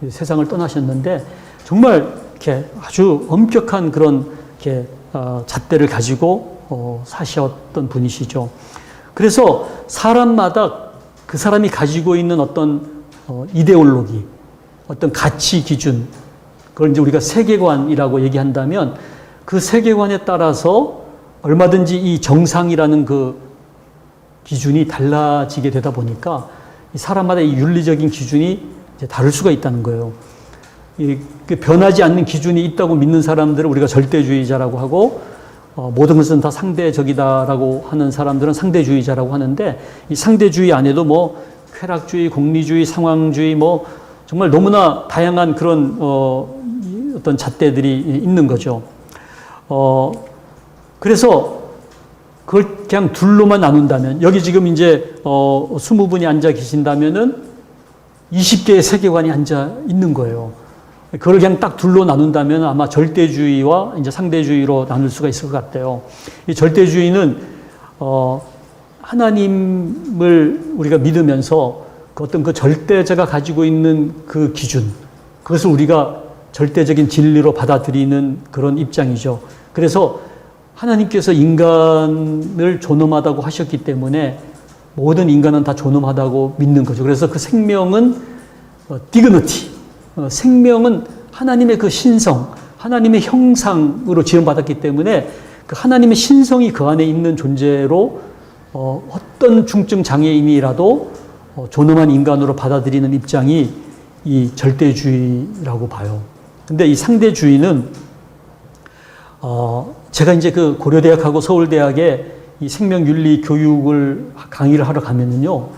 세상을 떠나셨는데 정말 이렇게 아주 엄격한 그런 이렇게 잣대를 가지고 사셨던 분이시죠. 그래서 사람마다 그 사람이 가지고 있는 어떤 이데올로기, 어떤 가치 기준, 그걸 이제 우리가 세계관이라고 얘기한다면 그 세계관에 따라서 얼마든지 이 정상이라는 그 기준이 달라지게 되다 보니까 이 사람마다 이 윤리적인 기준이 이제 다를 수가 있다는 거예요. 그 변하지 않는 기준이 있다고 믿는 사람들을 우리가 절대주의자라고 하고 모든 것은 다 상대적이다라고 하는 사람들은 상대주의자라고 하는데 이 상대주의 안에도 뭐 쾌락주의, 공리주의, 상황주의 뭐 정말 너무나 다양한 그런 어떤 잣대들이 있는 거죠. 그래서 그걸 그냥 둘로만 나눈다면 여기 지금 이제 20분이 앉아 계신다면은 20개의 세계관이 앉아 있는 거예요. 그걸 그냥 딱 둘로 나눈다면 아마 절대주의와 이제 상대주의로 나눌 수가 있을 것 같아요. 이 절대주의는 하나님을 우리가 믿으면서 그 어떤 그 절대자가 가지고 있는 그 기준, 그것을 우리가 절대적인 진리로 받아들이는 그런 입장이죠. 그래서 하나님께서 인간을 존엄하다고 하셨기 때문에 모든 인간은 다 존엄하다고 믿는 거죠. 그래서 그 생명은 디그니티, 생명은 하나님의 그 신성, 하나님의 형상으로 지음받았기 때문에 그 하나님의 신성이 그 안에 있는 존재로 어떤 중증 장애인이라도 존엄한 인간으로 받아들이는 입장이 이 절대주의라고 봐요. 근데 이 상대주의는 제가 이제 그 고려대학하고 서울대학에 이 생명윤리 교육을 강의를 하러 가면은요,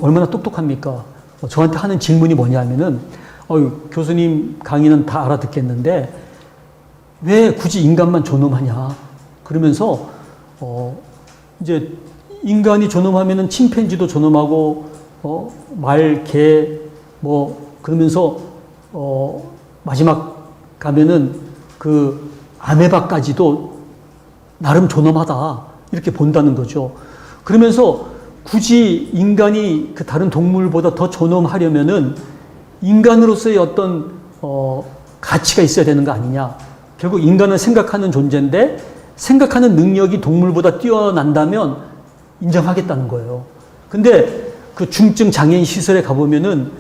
얼마나 똑똑합니까? 저한테 하는 질문이 뭐냐면은, 교수님 강의는 다 알아듣겠는데, 왜 굳이 인간만 존엄하냐? 그러면서, 이제 인간이 존엄하면은 침팬지도 존엄하고, 말, 개, 그러면서, 마지막 가면은 그 아메바까지도 나름 존엄하다. 이렇게 본다는 거죠. 그러면서 굳이 인간이 그 다른 동물보다 더 존엄하려면은 인간으로서의 어떤, 가치가 있어야 되는 거 아니냐. 결국 인간은 생각하는 존재인데 생각하는 능력이 동물보다 뛰어난다면 인정하겠다는 거예요. 근데 그 중증 장애인 시설에 가보면은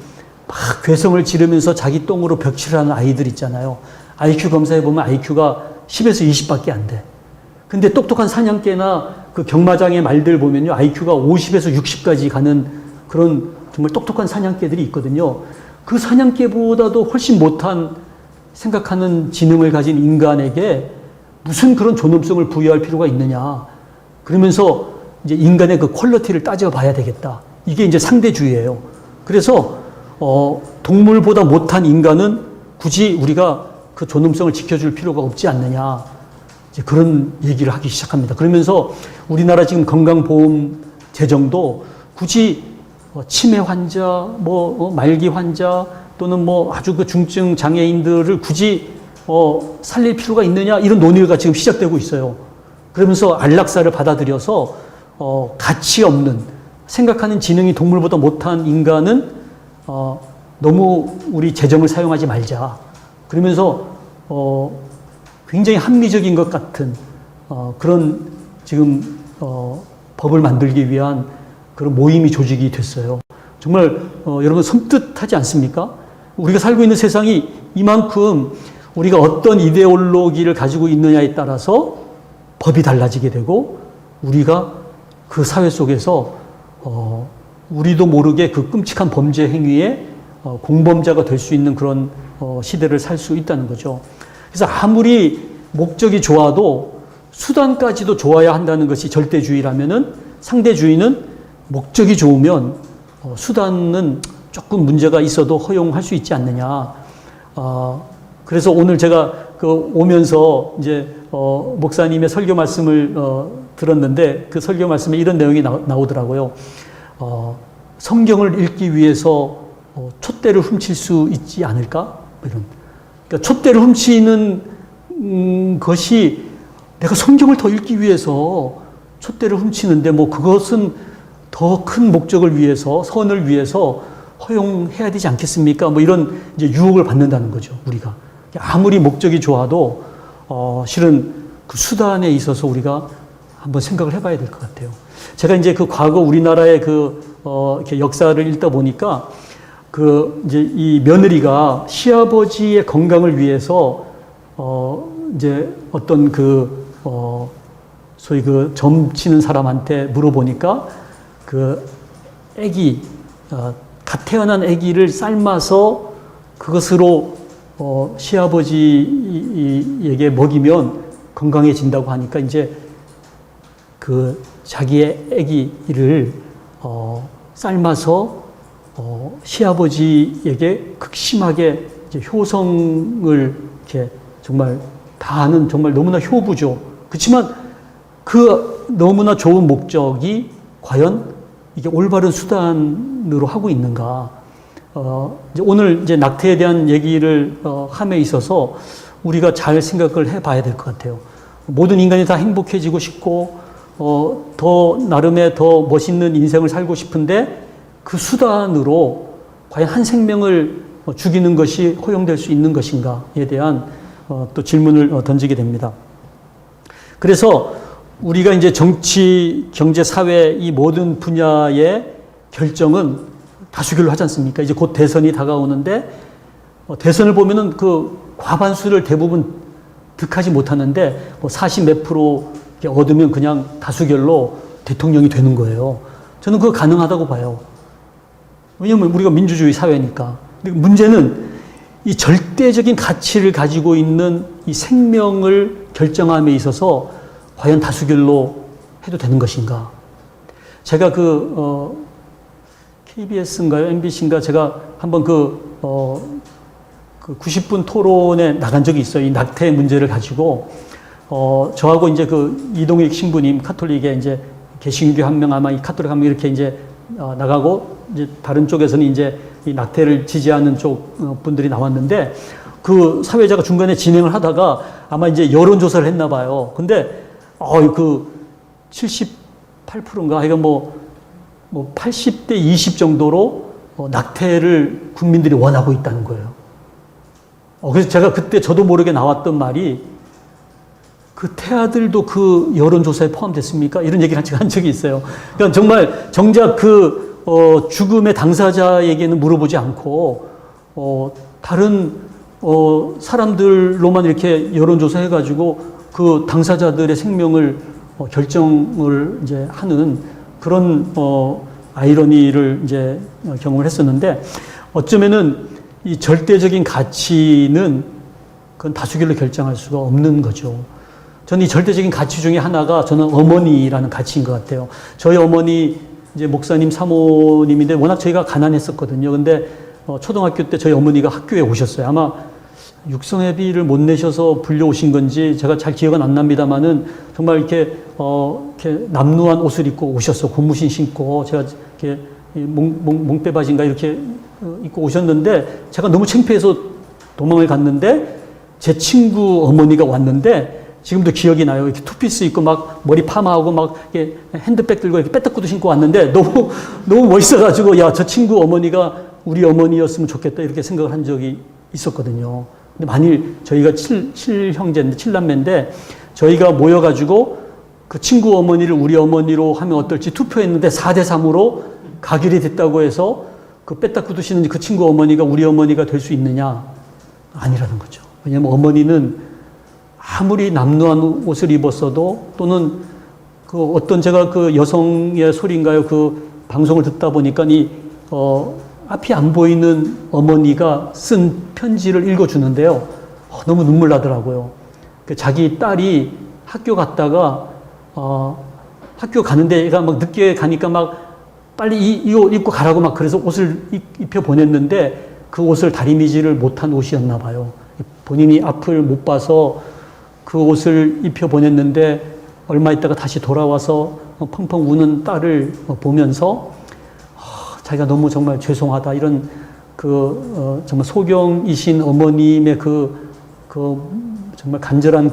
막 괴성을 지르면서 자기 똥으로 벽칠을 하는 아이들 있잖아요. IQ 검사해 보면 IQ가 10에서 20밖에 안 돼. 근데 똑똑한 사냥개나 그 경마장의 말들 보면요, IQ가 50에서 60까지 가는 그런 정말 똑똑한 사냥개들이 있거든요. 그 사냥개보다도 훨씬 못한 생각하는 지능을 가진 인간에게 무슨 그런 존엄성을 부여할 필요가 있느냐. 그러면서 이제 인간의 그 퀄리티를 따져봐야 되겠다. 이게 이제 상대주의예요. 그래서 동물보다 못한 인간은 굳이 우리가 그 존엄성을 지켜줄 필요가 없지 않느냐. 이제 그런 얘기를 하기 시작합니다. 그러면서 우리나라 지금 건강보험 재정도 굳이 치매 환자, 말기 환자 또는 아주 그 중증 장애인들을 굳이 살릴 필요가 있느냐 이런 논의가 지금 시작되고 있어요. 그러면서 안락사를 받아들여서 가치 없는 생각하는 지능이 동물보다 못한 인간은 너무 우리 재정을 사용하지 말자. 그러면서 굉장히 합리적인 것 같은 그런 지금 법을 만들기 위한 그런 모임이 조직이 됐어요. 정말 여러분 섬뜩하지 않습니까? 우리가 살고 있는 세상이 이만큼 우리가 어떤 이데올로기를 가지고 있느냐에 따라서 법이 달라지게 되고 우리가 그 사회 속에서 우리도 모르게 그 끔찍한 범죄 행위에 공범자가 될 수 있는 그런 시대를 살 수 있다는 거죠. 그래서 아무리 목적이 좋아도 수단까지도 좋아야 한다는 것이 절대주의라면은 상대주의는 목적이 좋으면 수단은 조금 문제가 있어도 허용할 수 있지 않느냐. 그래서 오늘 제가 오면서 이제 목사님의 설교 말씀을 들었는데 그 설교 말씀에 이런 내용이 나오더라고요. 성경을 읽기 위해서 촛대를 훔칠 수 있지 않을까? 이런. 그러니까 촛대를 훔치는 것이 내가 성경을 더 읽기 위해서 촛대를 훔치는데 그것은 더 큰 목적을 위해서 선을 위해서 허용해야 되지 않겠습니까? 이런 이제 유혹을 받는다는 거죠, 우리가. 아무리 목적이 좋아도 실은 그 수단에 있어서 우리가 한번 생각을 해봐야 될 것 같아요. 제가 이제 그 과거 우리나라의 이렇게 역사를 읽다 보니까 이제 이 며느리가 시아버지의 건강을 위해서 이제 어떤 소위 점치는 사람한테 물어보니까 갓 태어난 아기를 삶아서 그것으로 시아버지에게 먹이면 건강해진다고 하니까 이제 자기의 아기를 삶아서 시아버지에게 극심하게 이제 효성을 이렇게 정말 다하는 정말 너무나 효부죠. 그렇지만 그 너무나 좋은 목적이 과연 이게 올바른 수단으로 하고 있는가? 이제 오늘 이제 낙태에 대한 얘기를 함에 있어서 우리가 잘 생각을 해봐야 될 것 같아요. 모든 인간이 다 행복해지고 싶고 더 나름의 더 멋있는 인생을 살고 싶은데 그 수단으로 과연 한 생명을 죽이는 것이 허용될 수 있는 것인가에 대한 또 질문을 던지게 됩니다. 그래서 우리가 이제 정치, 경제, 사회 이 모든 분야의 결정은 다수결로 하지 않습니까? 이제 곧 대선이 다가오는데 대선을 보면은 그 과반수를 대부분 득하지 못하는데 40 몇 프로 얻으면 그냥 다수결로 대통령이 되는 거예요. 저는 그거 가능하다고 봐요. 왜냐하면 우리가 민주주의 사회니까. 근데 문제는 이 절대적인 가치를 가지고 있는 이 생명을 결정함에 있어서 과연 다수결로 해도 되는 것인가? 제가 KBS인가요? MBC인가? 제가 한번 90분 토론에 나간 적이 있어요. 이 낙태 문제를 가지고. 저하고 이제 이동익 신부님, 카톨릭에 이제 개신교 한 명, 아마 이 카톨릭 한 명 이렇게 이제 나가고, 이제 다른 쪽에서는 이제 이 낙태를 지지하는 쪽 분들이 나왔는데, 그 사회자가 중간에 진행을 하다가 아마 이제 여론조사를 했나 봐요. 근데 78%인가? 하여간 80대 20 정도로 낙태를 국민들이 원하고 있다는 거예요. 그래서 제가 그때 저도 모르게 나왔던 말이 태아들도 그 여론조사에 포함됐습니까? 이런 얘기를 한 적이 있어요. 그러니까 정말 정작 죽음의 당사자에게는 물어보지 않고 다른 사람들로만 이렇게 여론조사 해가지고 그 당사자들의 생명을 결정을 이제 하는 그런 아이러니를 이제 경험을 했었는데 어쩌면은 이 절대적인 가치는 그건 다수결로 결정할 수가 없는 거죠. 저는 이 절대적인 가치 중에 하나가 저는 어머니라는 가치인 것 같아요. 저희 어머니 이제 목사님 사모님인데 워낙 저희가 가난했었거든요. 근데 초등학교 때 저희 어머니가 학교에 오셨어요. 아마 육성회비를 못 내셔서 불려오신 건지 제가 잘 기억은 안 납니다만은 정말 이렇게 남루한 옷을 입고 오셨어. 고무신 신고 제가 이렇게 몽빼바지인가 이렇게 입고 오셨는데 제가 너무 창피해서 도망을 갔는데 제 친구 어머니가 왔는데 지금도 기억이 나요. 이렇게 투피스 입고 막 머리 파마하고 막 이렇게 핸드백 들고 이렇게 빼딱구도 신고 왔는데 너무 멋있어가지고 야, 저 친구 어머니가 우리 어머니였으면 좋겠다 이렇게 생각을 한 적이 있었거든요. 근데 만일 저희가 7형제인데 7남매인데 저희가 모여가지고 그 친구 어머니를 우리 어머니로 하면 어떨지 투표했는데 4대3으로 가결이 됐다고 해서 그 빼딱구도 신는 그 친구 어머니가 우리 어머니가 될 수 있느냐? 아니라는 거죠. 왜냐하면 어머니는 아무리 남루한 옷을 입었어도 또는 그 어떤 제가 그 여성의 소리인가요? 그 방송을 듣다 보니까 앞이 안 보이는 어머니가 쓴 편지를 읽어주는데요. 너무 눈물 나더라고요. 자기 딸이 학교 갔다가 학교 가는데 얘가 막 늦게 가니까 막 빨리 이 옷 입고 가라고 막 그래서 옷을 입혀 보냈는데 그 옷을 다리미지를 못한 옷이었나 봐요. 본인이 앞을 못 봐서 그 옷을 입혀 보냈는데 얼마 있다가 다시 돌아와서 펑펑 우는 딸을 보면서 자기가 너무 정말 죄송하다 이런 정말 소경이신 어머님의 정말 간절한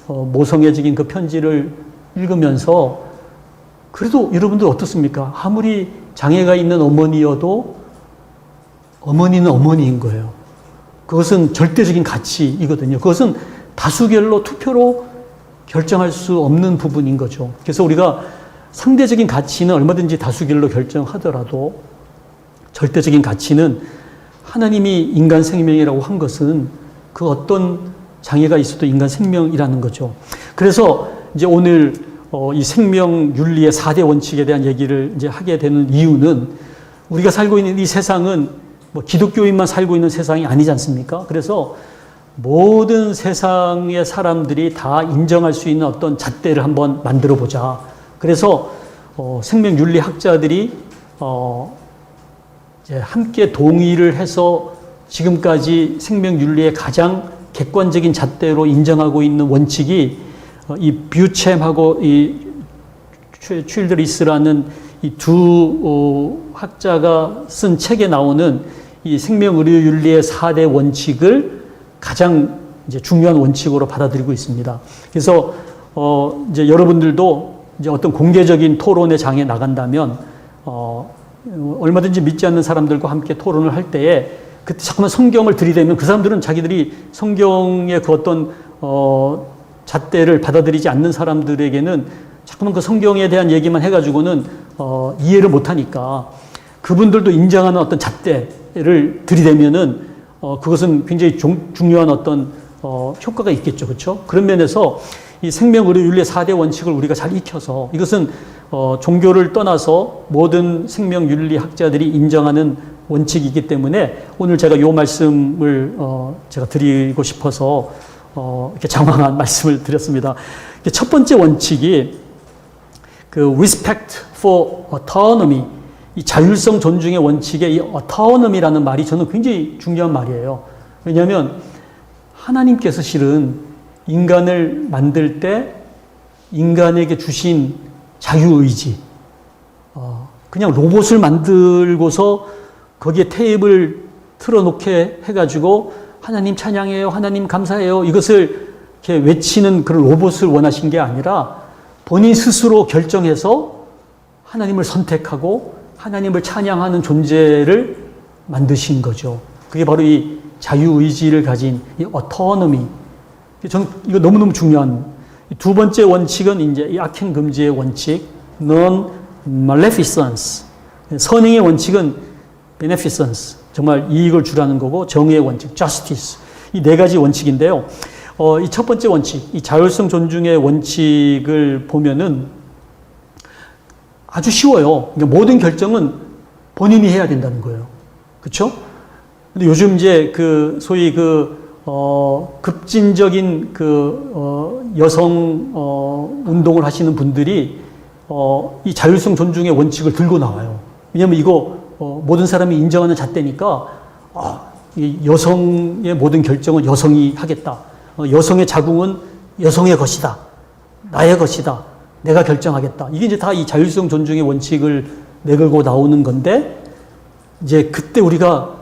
모성애적인 그 편지를 읽으면서 그래도 여러분들 어떻습니까? 아무리 장애가 있는 어머니여도 어머니는 어머니인 거예요. 그것은 절대적인 가치이거든요. 그것은 다수결로 투표로 결정할 수 없는 부분인 거죠. 그래서 우리가 상대적인 가치는 얼마든지 다수결로 결정하더라도 절대적인 가치는 하나님이 인간 생명이라고 한 것은 그 어떤 장애가 있어도 인간 생명이라는 거죠. 그래서 이제 오늘 이 생명 윤리의 4대 원칙에 대한 얘기를 이제 하게 되는 이유는 우리가 살고 있는 이 세상은 기독교인만 살고 있는 세상이 아니지 않습니까? 그래서 모든 세상의 사람들이 다 인정할 수 있는 어떤 잣대를 한번 만들어 보자. 그래서 생명윤리학자들이 이제 함께 동의를 해서 지금까지 생명윤리의 가장 객관적인 잣대로 인정하고 있는 원칙이 이 뷰챔하고 이 칠드리스라는 이 두 학자가 쓴 책에 나오는 이 생명의료윤리의 4대 원칙을 가장 이제 중요한 원칙으로 받아들이고 있습니다. 그래서 이제 여러분들도 이제 어떤 공개적인 토론의 장에 나간다면 얼마든지 믿지 않는 사람들과 함께 토론을 할 때에 그때 자꾸만 성경을 들이대면 그 사람들은 자기들이 성경의 그 어떤 잣대를 받아들이지 않는 사람들에게는 자꾸만 그 성경에 대한 얘기만 해가지고는 이해를 못하니까 그분들도 인정하는 어떤 잣대를 들이대면은 그것은 굉장히 중요한 어떤 효과가 있겠죠, 그렇죠? 그런 면에서 이 생명의료윤리의 4대 원칙을 우리가 잘 익혀서 이것은 종교를 떠나서 모든 생명윤리학자들이 인정하는 원칙이기 때문에 오늘 제가 이 말씀을 제가 드리고 싶어서 이렇게 장황한 말씀을 드렸습니다. 첫 번째 원칙이 그 respect for autonomy, 이 자율성 존중의 원칙의 이 autonomy라는 말이 저는 굉장히 중요한 말이에요. 왜냐하면 하나님께서 실은 인간을 만들 때 인간에게 주신 자유의지, 그냥 로봇을 만들고서 거기에 테이프를 틀어놓게 해가지고 하나님 찬양해요, 하나님 감사해요 이것을 이렇게 외치는 그런 로봇을 원하신 게 아니라 본인 스스로 결정해서 하나님을 선택하고 하나님을 찬양하는 존재를 만드신 거죠. 그게 바로 이 자유의지를 가진 이 autonomy. 저는 이거 너무너무 중요한 두 번째 원칙은 이제 이 악행 금지의 원칙, non-maleficence. 선행의 원칙은 beneficence. 정말 이익을 주라는 거고, 정의의 원칙, justice. 이 네 가지 원칙인데요. 이 첫 번째 원칙, 이 자율성 존중의 원칙을 보면은 아주 쉬워요. 그러니까 모든 결정은 본인이 해야 된다는 거예요. 그렇죠? 근데 요즘 이제 소위 급진적인 여성 운동을 하시는 분들이 이 자율성 존중의 원칙을 들고 나와요. 왜냐하면 이거 모든 사람이 인정하는 잣대니까 이 여성의 모든 결정은 여성이 하겠다. 여성의 자궁은 여성의 것이다. 나의 것이다. 내가 결정하겠다. 이게 이제 다 이 자율성 존중의 원칙을 내걸고 나오는 건데, 이제 그때 우리가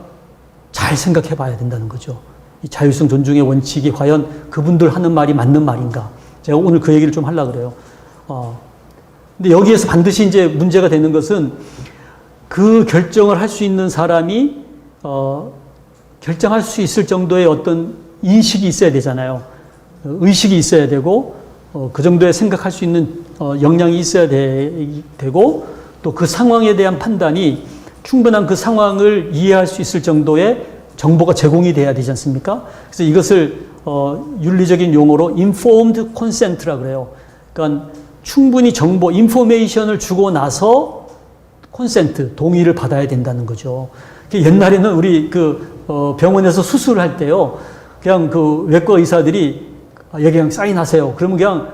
잘 생각해 봐야 된다는 거죠. 이 자율성 존중의 원칙이 과연 그분들 하는 말이 맞는 말인가. 제가 오늘 그 얘기를 좀 하려고 그래요. 근데 여기에서 반드시 이제 문제가 되는 것은 그 결정을 할 수 있는 사람이, 결정할 수 있을 정도의 어떤 인식이 있어야 되잖아요. 의식이 있어야 되고, 그 정도의 생각할 수 있는 역량이 있어야 되고, 또 그 상황에 대한 판단이 충분한 그 상황을 이해할 수 있을 정도의 정보가 제공이 돼야 되지 않습니까? 그래서 이것을 윤리적인 용어로 informed consent라 그래요. 그러니까 충분히 정보, 인포메이션을 주고 나서 consent, 동의를 받아야 된다는 거죠. 옛날에는 우리 병원에서 수술을 할 때요, 그냥 외과 의사들이 여기 그냥 사인하세요. 그러면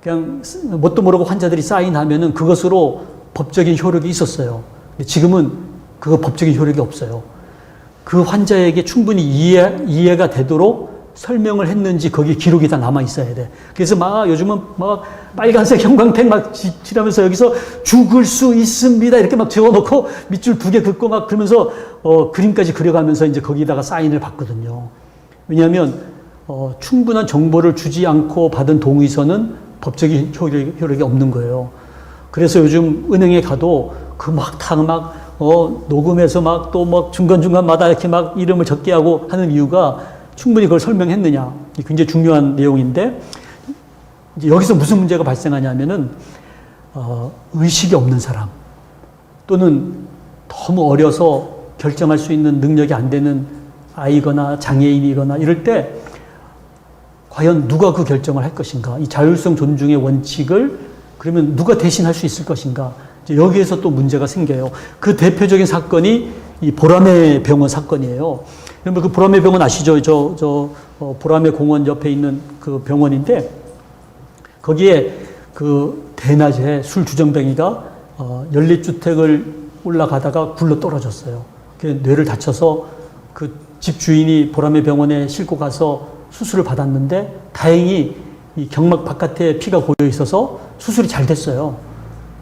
그냥 뭣도 모르고 환자들이 사인하면은 그것으로 법적인 효력이 있었어요. 지금은 그 법적인 효력이 없어요. 그 환자에게 충분히 이해가 되도록 설명을 했는지 거기에 기록이 다 남아 있어야 돼. 그래서 요즘은 빨간색 형광펜 칠하면서 여기서 죽을 수 있습니다. 이렇게 적어놓고 밑줄 2개 긋고 그러면서 그림까지 그려가면서 이제 거기다가 사인을 받거든요. 왜냐하면 충분한 정보를 주지 않고 받은 동의서는 법적인 효력이 없는 거예요. 그래서 요즘 은행에 가도 녹음해서 중간중간마다 이렇게 이름을 적게 하고 하는 이유가 충분히 그걸 설명했느냐. 굉장히 중요한 내용인데, 이제 여기서 무슨 문제가 발생하냐면은, 의식이 없는 사람, 또는 너무 어려서 결정할 수 있는 능력이 안 되는 아이거나 장애인이거나 이럴 때, 과연 누가 그 결정을 할 것인가? 이 자율성 존중의 원칙을 그러면 누가 대신할 수 있을 것인가? 여기에서 또 문제가 생겨요. 그 대표적인 사건이 이 보라매 병원 사건이에요. 여러분 그 보라매 병원 아시죠? 보라매 공원 옆에 있는 그 병원인데, 거기에 대낮에 술 주정뱅이가 연립주택을 올라가다가 굴러 떨어졌어요. 뇌를 다쳐서 그 집 주인이 보라매 병원에 싣고 가서 수술을 받았는데, 다행히 이 경막 바깥에 피가 고여 있어서 수술이 잘 됐어요.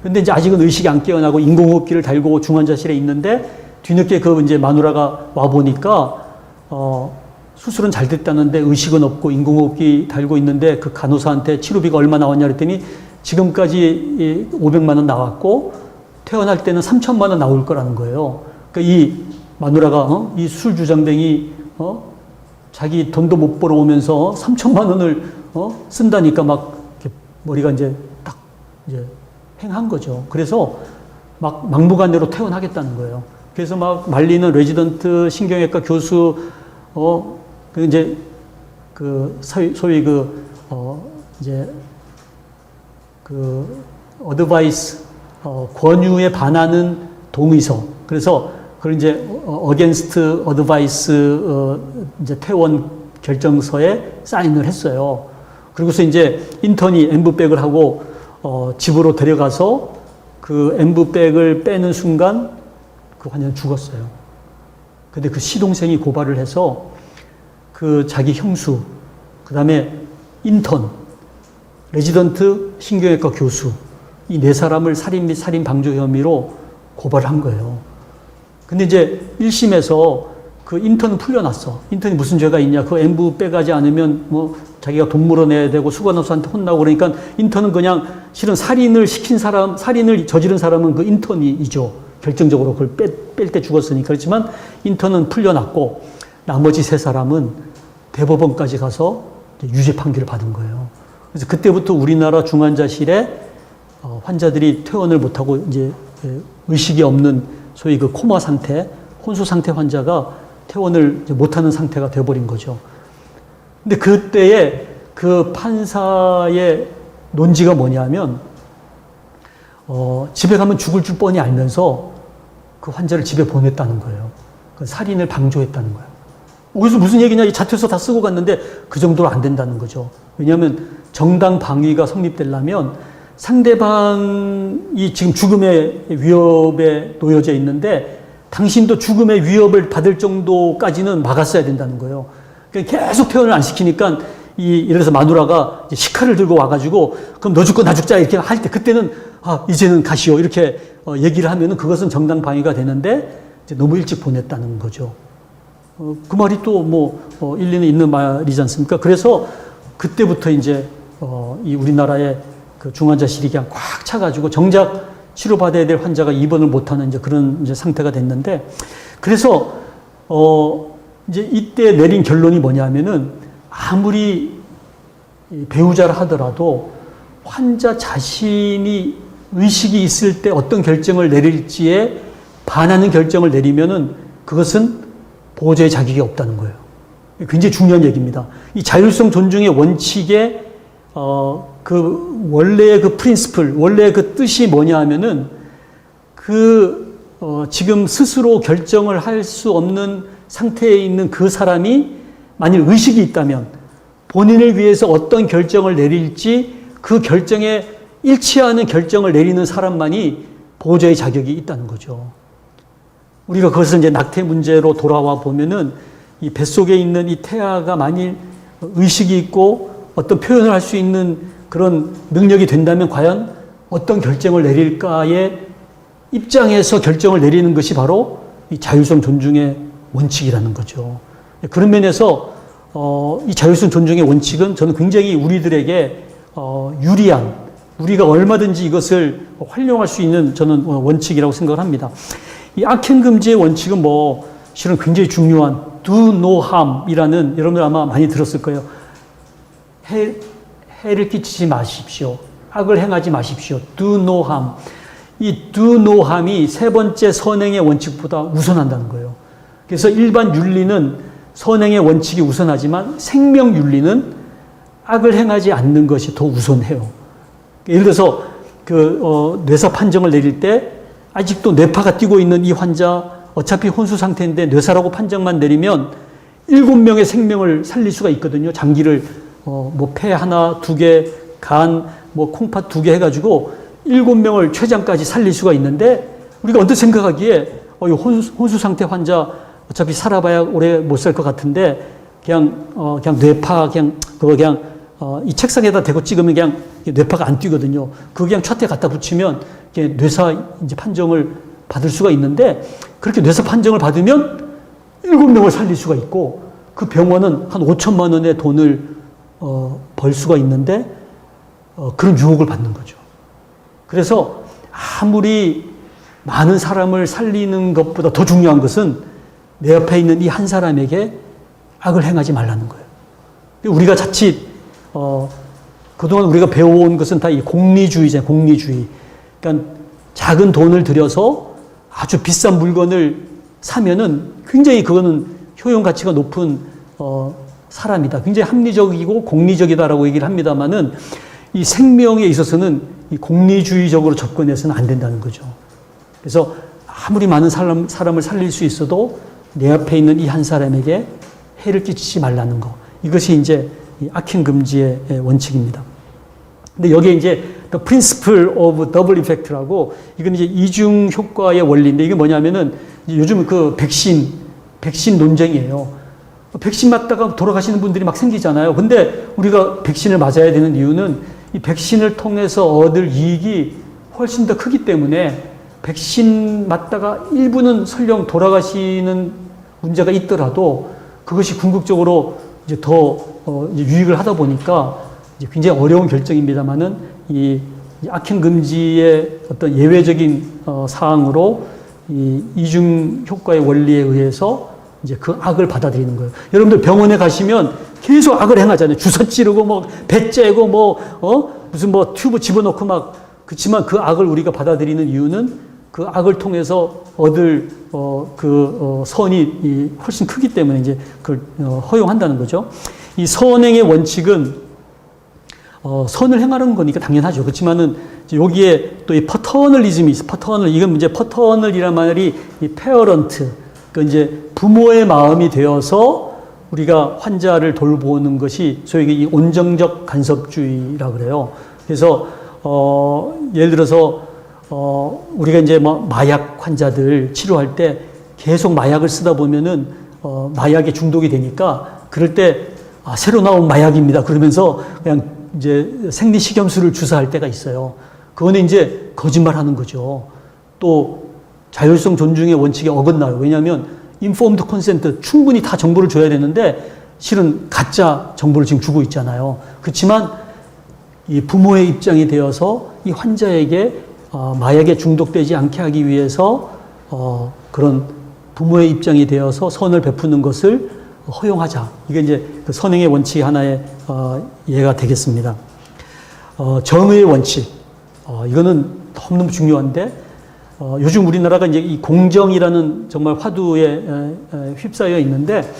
근데 이제 아직은 의식이 안 깨어나고 인공호흡기를 달고 중환자실에 있는데, 뒤늦게 이제 마누라가 와보니까, 수술은 잘 됐다는데 의식은 없고 인공호흡기 달고 있는데, 그 간호사한테 치료비가 얼마 나왔냐 그랬더니 지금까지 500만 원 나왔고 태어날 때는 3천만 원 나올 거라는 거예요. 그러니까 이 마누라가 이 술주정뱅이 자기 돈도 못 벌어오면서 3천만 원을 쓴다니까 머리가 이제 딱 횡한 거죠. 그래서 막무가내로 퇴원하겠다는 거예요. 그래서 말리는 레지던트 신경외과 교수, 소위 어드바이스, 권유에 반하는 동의서. 그래서 그걸 against advice, 퇴원 결정서에 사인을 했어요. 그리고서 인턴이 엠브백을 하고, 집으로 데려가서 그 엠브백을 빼는 순간 그 환자는 죽었어요. 근데 그 시동생이 고발을 해서 자기 형수, 그 다음에 인턴, 레지던트 신경외과 교수, 이 4사람을 살인 및 살인 방조 혐의로 고발한 거예요. 근데 1심에서 그 인턴은 풀려났어. 인턴이 무슨 죄가 있냐. 그 엠브 빼가지 않으면 자기가 돈 물어내야 되고 수간호사한테 혼나고 그러니까 인턴은 그냥 실은 살인을 저지른 사람은 그 인턴이죠. 결정적으로 그걸 뺄 때 죽었으니까. 그렇지만 인턴은 풀려났고 나머지 3사람은 대법원까지 가서 유죄 판결을 받은 거예요. 그래서 그때부터 우리나라 중환자실에 환자들이 퇴원을 못하고 의식이 없는 소위 코마 상태, 혼수 상태 환자가 퇴원을 못하는 상태가 되어버린 거죠. 근데 그때의 그 판사의 논지가 뭐냐면, 집에 가면 죽을 줄 뻔히 알면서 그 환자를 집에 보냈다는 거예요. 그 살인을 방조했다는 거예요. 어디서 무슨 얘기냐, 이 자퇴서 다 쓰고 갔는데 그 정도로 안 된다는 거죠. 왜냐하면 정당 방위가 성립되려면 상대방이 지금 죽음의 위협에 놓여져 있는데 당신도 죽음의 위협을 받을 정도까지는 막았어야 된다는 거예요. 그러니까 계속 퇴원을 안 시키니까 예를 들어서 마누라가 식칼을 들고 와가지고 그럼 너 죽고 나 죽자 이렇게 할 때 그때는 이제는 가시오 이렇게 얘기를 하면은 그것은 정당 방위가 되는데 이제 너무 일찍 보냈다는 거죠. 그 말이 또 일리는 있는 말이지 않습니까? 그래서 그때부터 이제 이 우리나라의 그 중환자실이 그냥 꽉 차가지고 정작 치료받아야 될 환자가 입원을 못하는 이제 그런 이제 상태가 됐는데, 그래서 이제 이때 내린 결론이 뭐냐면은 아무리 배우자라 하더라도 환자 자신이 의식이 있을 때 어떤 결정을 내릴지에 반하는 결정을 내리면은 그것은 보호자의 자격이 없다는 거예요. 굉장히 중요한 얘기입니다. 이 자율성 존중의 원칙의 그 원래의 그 프린시플, 원래의 그 뜻이 뭐냐 하면은 지금 스스로 결정을 할 수 없는 상태에 있는 그 사람이 만일 의식이 있다면 본인을 위해서 어떤 결정을 내릴지 그 결정에 일치하는 결정을 내리는 사람만이 보호자의 자격이 있다는 거죠. 우리가 그것을 이제 낙태 문제로 돌아와 보면은 이 뱃속에 있는 이 태아가 만일 의식이 있고 어떤 표현을 할 수 있는 그런 능력이 된다면 과연 어떤 결정을 내릴까의 입장에서 결정을 내리는 것이 바로 이 자율성 존중의 원칙이라는 거죠. 그런 면에서 이 자율성 존중의 원칙은 저는 굉장히 우리들에게 유리한, 우리가 얼마든지 이것을 활용할 수 있는 저는 원칙이라고 생각을 합니다. 이 악행 금지의 원칙은 실은 굉장히 중요한 do no harm이라는, 여러분들 아마 많이 들었을 거예요. 해를 끼치지 마십시오. 악을 행하지 마십시오. do no harm. 이 do no harm이 세 번째 선행의 원칙보다 우선한다는 거예요. 그래서 일반 윤리는 선행의 원칙이 우선하지만 생명 윤리는 악을 행하지 않는 것이 더 우선해요. 예를 들어서 뇌사 판정을 내릴 때 아직도 뇌파가 뛰고 있는 이 환자 어차피 혼수 상태인데 뇌사라고 판정만 내리면 7명의 생명을 살릴 수가 있거든요. 장기를 폐 하나, 2개, 간, 콩팥 2개 해가지고 7명을 췌장까지 살릴 수가 있는데 우리가 언뜻 생각하기에 혼수 상태 환자 어차피 살아봐야 오래 못 살 것 같은데 그냥 뇌파 이 책상에다 대고 찍으면 그냥 뇌파가 안 뛰거든요. 그거 그냥 찻대 갖다 붙이면 뇌사 이제 판정을 받을 수가 있는데 그렇게 뇌사 판정을 받으면 7명을 살릴 수가 있고 그 병원은 한 5천만 원의 돈을 벌 수가 있는데 그런 유혹을 받는 거죠. 그래서 아무리 많은 사람을 살리는 것보다 더 중요한 것은 내 옆에 있는 이 한 사람에게 악을 행하지 말라는 거예요. 우리가 자칫 그동안 우리가 배워온 것은 다 이 공리주의잖아요. 공리주의. 그러니까 작은 돈을 들여서 아주 비싼 물건을 사면은 굉장히 그거는 효용 가치가 높은 사람이다. 굉장히 합리적이고 공리적이다라고 얘기를 합니다만은 이 생명에 있어서는 이 공리주의적으로 접근해서는 안 된다는 거죠. 그래서 아무리 많은 사람을 살릴 수 있어도 내 앞에 있는 이 한 사람에게 해를 끼치지 말라는 거. 이것이 이제 이 악행 금지의 원칙입니다. 근데 여기에 이제 The Principle of Double Effect라고, 이건 이제 이중 효과의 원리인데 이게 뭐냐면은 요즘 그 백신 논쟁이에요. 백신 맞다가 돌아가시는 분들이 막 생기잖아요. 근데 우리가 백신을 맞아야 되는 이유는 이 백신을 통해서 얻을 이익이 훨씬 더 크기 때문에 백신 맞다가 일부는 설령 돌아가시는 문제가 있더라도 그것이 궁극적으로 이제 더 유익을 하다 보니까 이제 굉장히 어려운 결정입니다만은 이 악행 금지의 어떤 예외적인 사항으로 이 이중 효과의 원리에 의해서 이제 그 악을 받아들이는 거예요. 여러분들 병원에 가시면 계속 악을 행하잖아요. 주사 찌르고 배 째고 무슨 튜브 집어넣고 그렇지만 그 악을 우리가 받아들이는 이유는 그 악을 통해서 얻을 선이 훨씬 크기 때문에 이제 그걸 허용한다는 거죠. 이 선행의 원칙은 선을 행하는 거니까 당연하죠. 그렇지만은 여기에 또 이 퍼터널리즘이 있어. 이건 이제 퍼터널이란 말이 이 페어런트, 그 이제 부모의 마음이 되어서 우리가 환자를 돌보는 것이 소위 이 온정적 간섭주의라 그래요. 그래서 예를 들어서 우리가 이제 뭐 마약 환자들 치료할 때 계속 마약을 쓰다 보면은 마약에 중독이 되니까 그럴 때 새로 나온 마약입니다. 그러면서 그냥 이제 생리식염수를 주사할 때가 있어요. 그거는 이제 거짓말하는 거죠. 또 자율성 존중의 원칙에 어긋나요. 왜냐하면 informed consent, 충분히 다 정보를 줘야 되는데 실은 가짜 정보를 지금 주고 있잖아요. 그렇지만 이 부모의 입장이 되어서 이 환자에게 마약에 중독되지 않게 하기 위해서 그런 부모의 입장이 되어서 선을 베푸는 것을 허용하자. 이게 이제 그 선행의 원칙 하나의 예가 되겠습니다. 정의의 원칙. 이거는 너무너무 중요한데 요즘 우리나라가 이제 이 공정이라는 정말 화두에 휩싸여 있는데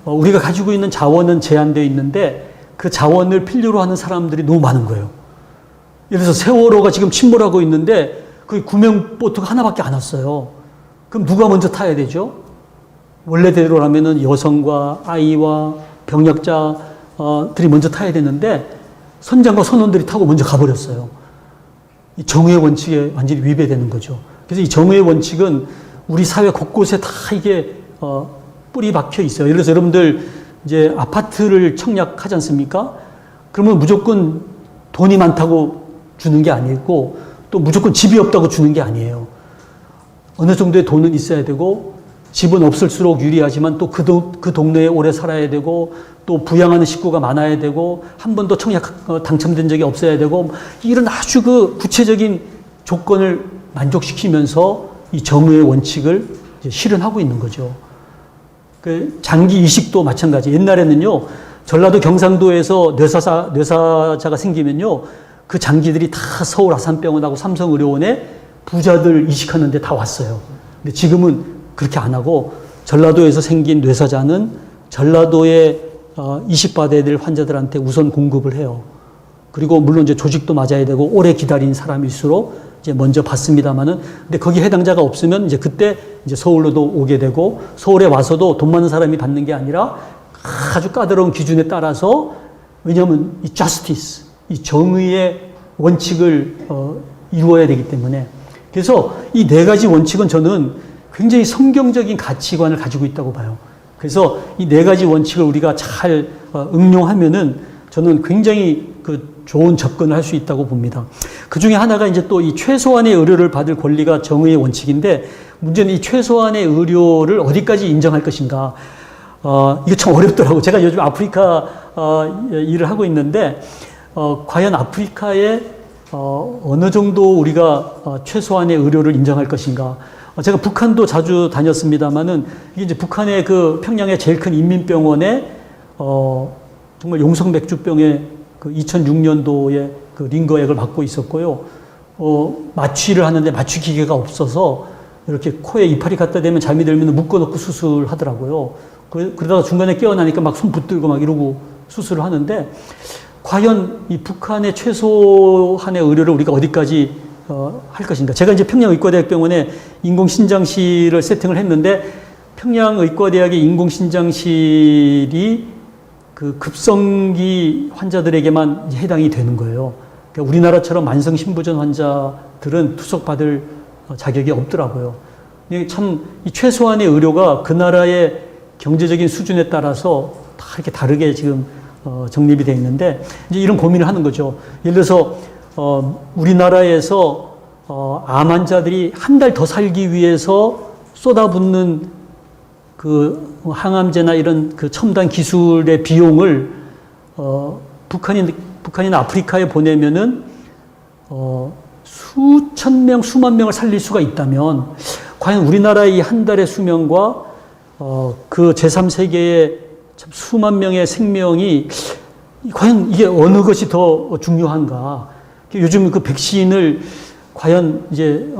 우리가 가지고 있는 자원은 제한되어 있는데 그 자원을 필요로 하는 사람들이 너무 많은 거예요. 예를 들어서 세월호가 지금 침몰하고 있는데 그 구명보트가 하나밖에 안 왔어요. 그럼 누가 먼저 타야 되죠? 원래대로라면은 여성과 아이와 병력자들이 먼저 타야 되는데 선장과 선원들이 타고 먼저 가버렸어요. 이 정의의 원칙에 완전히 위배되는 거죠. 그래서 이 정의의 원칙은 우리 사회 곳곳에 다 이게 뿌리 박혀 있어요. 예를 들어서 여러분들 이제 아파트를 청약하지 않습니까? 그러면 무조건 돈이 많다고 주는 게 아니고 또 무조건 집이 없다고 주는 게 아니에요. 어느 정도의 돈은 있어야 되고 집은 없을수록 유리하지만 또 그 동네에 오래 살아야 되고 또 부양하는 식구가 많아야 되고 한 번도 청약 당첨된 적이 없어야 되고 이런 아주 그 구체적인 조건을 만족시키면서 이 정의의 원칙을 이제 실현하고 있는 거죠. 그 장기 이식도 마찬가지. 옛날에는요 전라도 경상도에서 뇌사자가 생기면요 그 장기들이 다 서울 아산병원하고 삼성의료원에 부자들 이식하는데 다 왔어요. 근데 지금은 그렇게 안 하고 전라도에서 생긴 뇌사자는 전라도에 이식받아야 될 환자들한테 우선 공급을 해요. 그리고 물론 이제 조직도 맞아야 되고 오래 기다린 사람일수록 이제 먼저 받습니다만은 근데 거기 해당자가 없으면 이제 그때 이제 서울로도 오게 되고 서울에 와서도 돈 많은 사람이 받는 게 아니라 아주 까다로운 기준에 따라서 왜냐하면 이 justice, 이 정의의 원칙을 이루어야 되기 때문에 그래서 이 네 가지 원칙은 저는 굉장히 성경적인 가치관을 가지고 있다고 봐요. 그래서 이 네 가지 원칙을 우리가 잘 응용하면은 저는 굉장히 그 좋은 접근을 할 수 있다고 봅니다. 그 중에 하나가 이제 또 이 최소한의 의료를 받을 권리가 정의의 원칙인데 문제는 이 최소한의 의료를 어디까지 인정할 것인가. 이거 참 어렵더라고요. 제가 요즘 아프리카 일을 하고 있는데 과연 아프리카에 어느 정도 우리가 최소한의 의료를 인정할 것인가. 제가 북한도 자주 다녔습니다만은 이게 이제 북한의 그 평양의 제일 큰 인민병원에 정말 용성맥주병에 그 2006년도에 그 링거액을 받고 있었고요. 마취를 하는데 마취 기계가 없어서 이렇게 코에 이파리 갖다 대면 잠이 들면 묶어놓고 수술하더라고요. 그러다가 중간에 깨어나니까 막 손 붙들고 막 이러고 수술을 하는데 과연 이 북한의 최소한의 의료를 우리가 어디까지 할 것인가. 제가 이제 평양의과대학병원에 인공신장실을 세팅을 했는데 평양의과대학의 인공신장실이 그 급성기 환자들에게만 해당이 되는 거예요. 그러니까 우리나라처럼 만성신부전 환자들은 투석받을 자격이 없더라고요. 참 이 최소한의 의료가 그 나라의 경제적인 수준에 따라서 다 이렇게 다르게 지금 정립이 되어 있는데 이제 이런 고민을 하는 거죠. 예를 들어서 우리나라에서 암 환자들이 한 달 더 살기 위해서 쏟아붓는 그 항암제나 이런 그 첨단 기술의 비용을 북한이나 아프리카에 보내면은 수천 명, 수만 명을 살릴 수가 있다면 과연 우리나라의 이 한 달의 수명과 그 제3세계의 수만 명의 생명이 과연 이게 어느 것이 더 중요한가? 요즘 그 백신을 과연 이제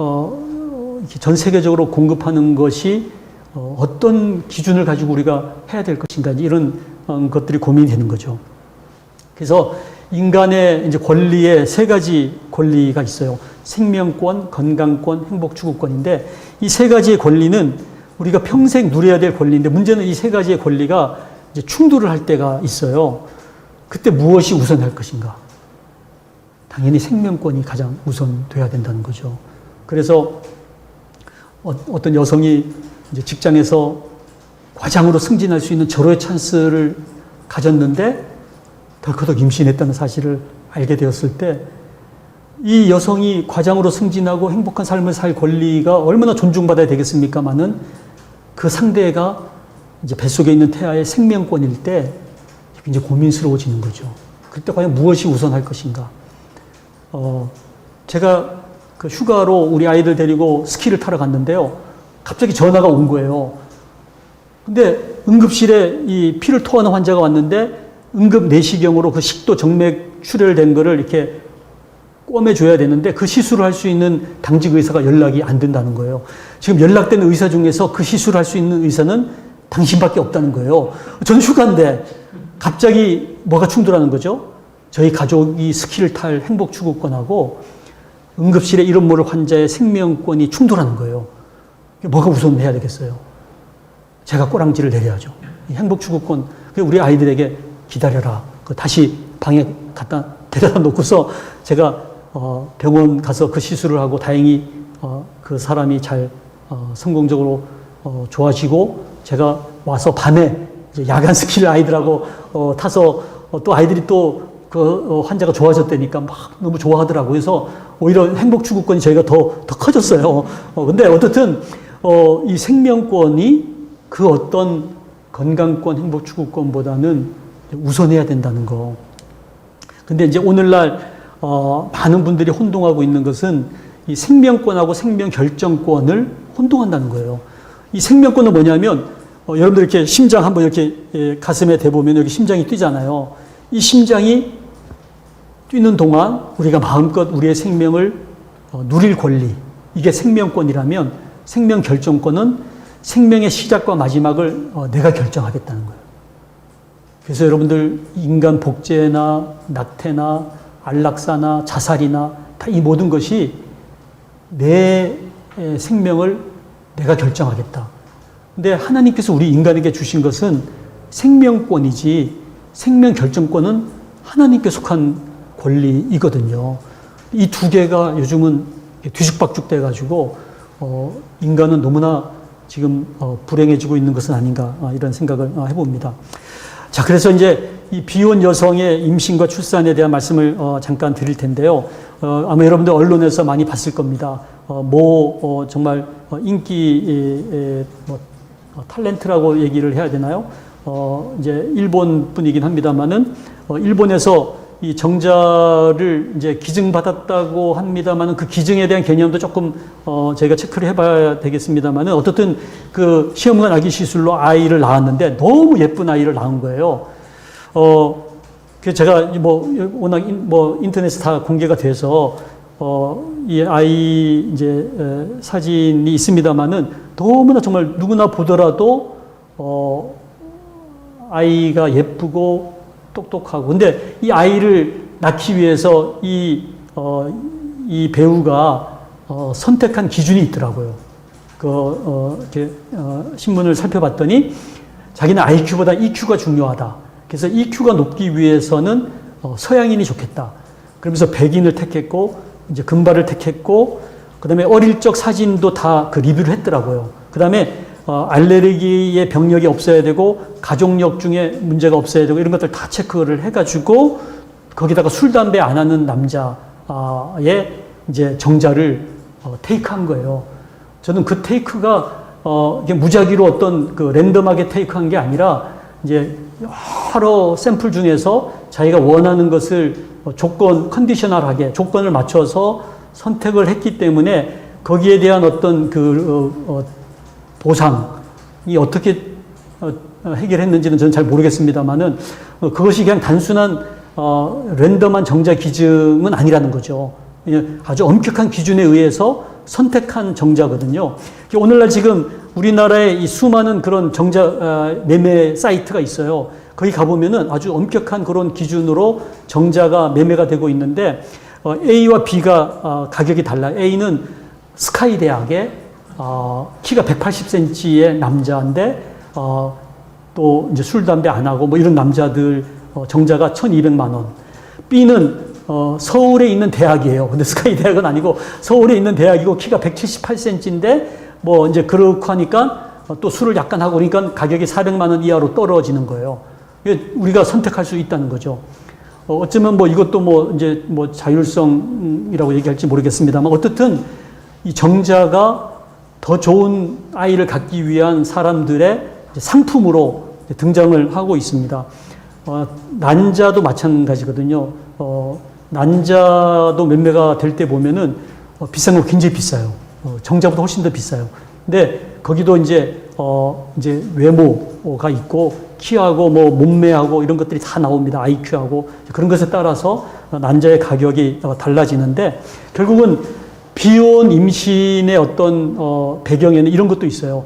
전 세계적으로 공급하는 것이 어떤 기준을 가지고 우리가 해야 될 것인가 이런 것들이 고민이 되는 거죠. 그래서 인간의 이제 권리에 세 가지 권리가 있어요. 생명권, 건강권, 행복 추구권인데 이 세 가지의 권리는 우리가 평생 누려야 될 권리인데 문제는 이 세 가지의 권리가 이제 충돌을 할 때가 있어요. 그때 무엇이 우선할 것인가? 당연히 생명권이 가장 우선돼야 된다는 거죠. 그래서 어떤 여성이 이제 직장에서 과장으로 승진할 수 있는 절호의 찬스를 가졌는데 덜커덕 임신했다는 사실을 알게 되었을 때 이 여성이 과장으로 승진하고 행복한 삶을 살 권리가 얼마나 존중받아야 되겠습니까마는 그 상대가 이제 뱃속에 있는 태아의 생명권일 때 굉장히 고민스러워지는 거죠. 그때 과연 무엇이 우선할 것인가? 제가 그 휴가로 우리 아이들 데리고 스키를 타러 갔는데요. 갑자기 전화가 온 거예요. 근데 응급실에 이 피를 토하는 환자가 왔는데 응급 내시경으로 그 식도 정맥 출혈된 거를 이렇게 꿰매줘야 되는데 그 시술을 할 수 있는 당직 의사가 연락이 안 된다는 거예요. 지금 연락된 의사 중에서 그 시술을 할 수 있는 의사는 당신밖에 없다는 거예요. 저는 휴가인데 갑자기 뭐가 충돌하는 거죠? 저희 가족이 스키를 탈 행복 추구권하고 응급실에 이름 모를 환자의 생명권이 충돌하는 거예요. 뭐가 우선해야 되겠어요? 제가 꼬랑지를 내려야죠. 행복 추구권, 우리 아이들에게 기다려라. 다시 방에 갖다 데려다 놓고서 제가 병원 가서 그 시술을 하고 다행히 그 사람이 잘 성공적으로 좋아지고 제가 와서 밤에 이제 야간 스키를 아이들하고 타서 또 아이들이 또 그 환자가 좋아졌다니까 막 너무 좋아하더라고요. 그래서 오히려 행복 추구권이 저희가 더 커졌어요. 근데 어쨌든 이 생명권이 그 어떤 건강권, 행복 추구권보다는 우선해야 된다는 거. 근데 이제 오늘날 많은 분들이 혼동하고 있는 것은 이 생명권하고 생명 결정권을 혼동한다는 거예요. 이 생명권은 뭐냐면 여러분들 이렇게 심장 한번 이렇게 가슴에 대보면 여기 심장이 뛰잖아요. 이 심장이 뛰는 동안 우리가 마음껏 우리의 생명을 누릴 권리, 이게 생명권이라면 생명 결정권은 생명의 시작과 마지막을 내가 결정하겠다는 거예요. 그래서 여러분들 인간 복제나 낙태나 안락사나 자살이나 다 이 모든 것이 내 생명을 내가 결정하겠다. 근데 하나님께서 우리 인간에게 주신 것은 생명권이지 생명 결정권은 하나님께 속한 권리이거든요. 이 두 개가 요즘은 뒤죽박죽 돼가지고 인간은 너무나 지금 불행해지고 있는 것은 아닌가 이런 생각을 해봅니다. 자, 그래서 이제 이 비혼 여성의 임신과 출산에 대한 말씀을 잠깐 드릴 텐데요. 아마 여러분들 언론에서 많이 봤을 겁니다. 정말 인기 탤런트라고 얘기를 해야 되나요? 이제 일본 분이긴 합니다만은 일본에서 이 정자를 이제 기증받았다고 합니다만은 그 기증에 대한 개념도 조금 저희가 체크를 해봐야 되겠습니다만은 어떻든 그 시험관 아기 시술로 아이를 낳았는데 너무 예쁜 아이를 낳은 거예요. 그 제가 워낙 인터넷에 다 공개가 돼서 이 아이 이제 사진이 있습니다만은 너무나 정말 누구나 보더라도 아이가 예쁘고 똑똑하고. 근데 이 아이를 낳기 위해서 이 배우가 선택한 기준이 있더라고요. 이렇게 신문을 살펴봤더니 자기는 IQ보다 EQ가 중요하다. 그래서 EQ가 높기 위해서는 서양인이 좋겠다. 그러면서 백인을 택했고 이제 금발을 택했고 그다음에 어릴 적 사진도 다 그 리뷰를 했더라고요. 그다음에 알레르기의 병력이 없어야 되고 가족력 중에 문제가 없어야 되고 이런 것들 다 체크를 해가지고 거기다가 술 담배 안 하는 남자의 이제 정자를 테이크한 거예요. 저는 그 테이크가 무작위로 어떤 그 랜덤하게 테이크한 게 아니라 이제 여러 샘플 중에서 자기가 원하는 것을 컨디셔널하게 조건을 맞춰서 선택을 했기 때문에 거기에 대한 어떤 보상이 어떻게 해결했는지는 저는 잘 모르겠습니다만은 그것이 그냥 단순한 랜덤한 정자 기증은 아니라는 거죠. 아주 엄격한 기준에 의해서 선택한 정자거든요. 오늘날 지금 우리나라에 이 수많은 그런 정자 매매 사이트가 있어요. 거기 가보면은 아주 엄격한 그런 기준으로 정자가 매매가 되고 있는데 A와 B가 가격이 달라요. A는 스카이 대학의 키가 180cm의 남자인데 또 또 이제 술, 담배 안 하고 뭐 이런 남자들 정자가 1,200만 원. B는 서울에 있는 대학이에요. 근데 스카이 대학은 아니고 서울에 있는 대학이고 키가 178cm인데 뭐 이제 그렇고 하니까 또 술을 약간 하고 그러니까 가격이 400만 원 이하로 떨어지는 거예요. 우리가 선택할 수 있다는 거죠. 어쩌면 뭐 이것도 뭐 이제 뭐 자율성이라고 얘기할지 모르겠습니다만 어떻든 이 정자가 더 좋은 아이를 갖기 위한 사람들의 상품으로 등장을 하고 있습니다. 난자도 마찬가지거든요. 난자도 매매가 될 때 보면은 비싼 거 굉장히 비싸요. 정자보다 훨씬 더 비싸요. 근데 거기도 이제 외모가 있고 키하고 뭐 몸매하고 이런 것들이 다 나옵니다. IQ하고 그런 것에 따라서 난자의 가격이 달라지는데 결국은 비혼 임신의 어떤 배경에는 이런 것도 있어요.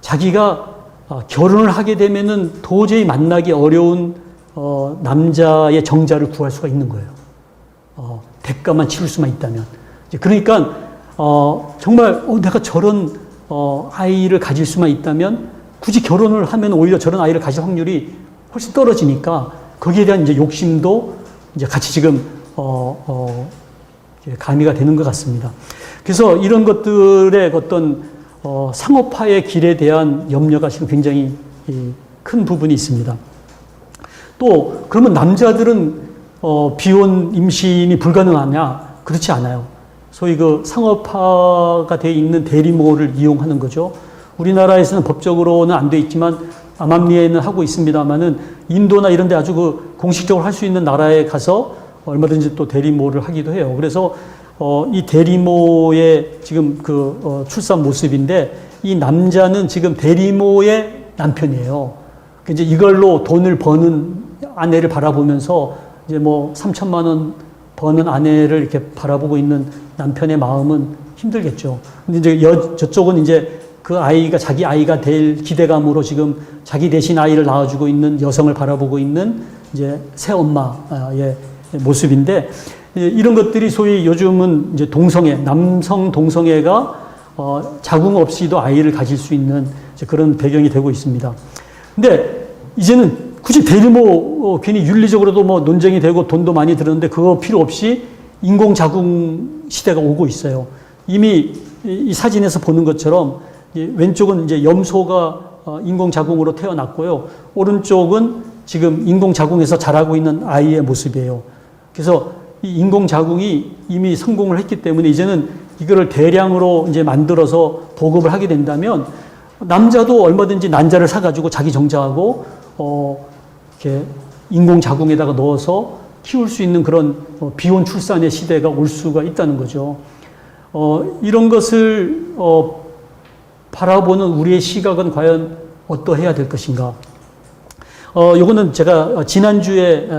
자기가 결혼을 하게 되면은 도저히 만나기 어려운 남자의 정자를 구할 수가 있는 거예요. 대가만 치를 수만 있다면. 그러니까 정말 내가 저런 아이를 가질 수만 있다면 굳이 결혼을 하면 오히려 저런 아이를 가질 확률이 훨씬 떨어지니까 거기에 대한 이제 욕심도 이제 같이 지금 가미가 되는 것 같습니다. 그래서 이런 것들의 어떤 상업화의 길에 대한 염려가 지금 굉장히 큰 부분이 있습니다. 또 그러면 남자들은 비혼 임신이 불가능하냐? 그렇지 않아요. 소위 그 상업화가 되어 있는 대리모를 이용하는 거죠. 우리나라에서는 법적으로는 안 돼 있지만 암암리에는 하고 있습니다만은 인도나 이런 데 아주 그 공식적으로 할 수 있는 나라에 가서 얼마든지 또 대리모를 하기도 해요. 그래서 이 대리모의 지금 그 출산 모습인데 이 남자는 지금 대리모의 남편이에요. 이제 이걸로 돈을 버는 아내를 바라보면서 이제 뭐 3천만 원 버는 아내를 이렇게 바라보고 있는 남편의 마음은 힘들겠죠. 근데 이제 저쪽은 이제 그 아이가 자기 아이가 될 기대감으로 지금 자기 대신 아이를 낳아주고 있는 여성을 바라보고 있는 이제 새엄마의 모습인데 이런 것들이 소위 요즘은 이제 동성애, 남성 동성애가 자궁 없이도 아이를 가질 수 있는 그런 배경이 되고 있습니다. 근데 이제는 굳이 대리모 괜히 윤리적으로도 뭐 논쟁이 되고 돈도 많이 들었는데 그거 필요 없이 인공자궁 시대가 오고 있어요. 이미 이 사진에서 보는 것처럼 왼쪽은 이제 염소가 인공자궁으로 태어났고요. 오른쪽은 지금 인공자궁에서 자라고 있는 아이의 모습이에요. 그래서 이 인공자궁이 이미 성공을 했기 때문에 이제는 이거를 대량으로 이제 만들어서 보급을 하게 된다면 남자도 얼마든지 난자를 사가지고 자기 정자하고 이렇게 인공자궁에다가 넣어서 키울 수 있는 그런 비혼 출산의 시대가 올 수가 있다는 거죠. 이런 것을 바라보는 우리의 시각은 과연 어떠해야 될 것인가? 요거는 제가 지난주에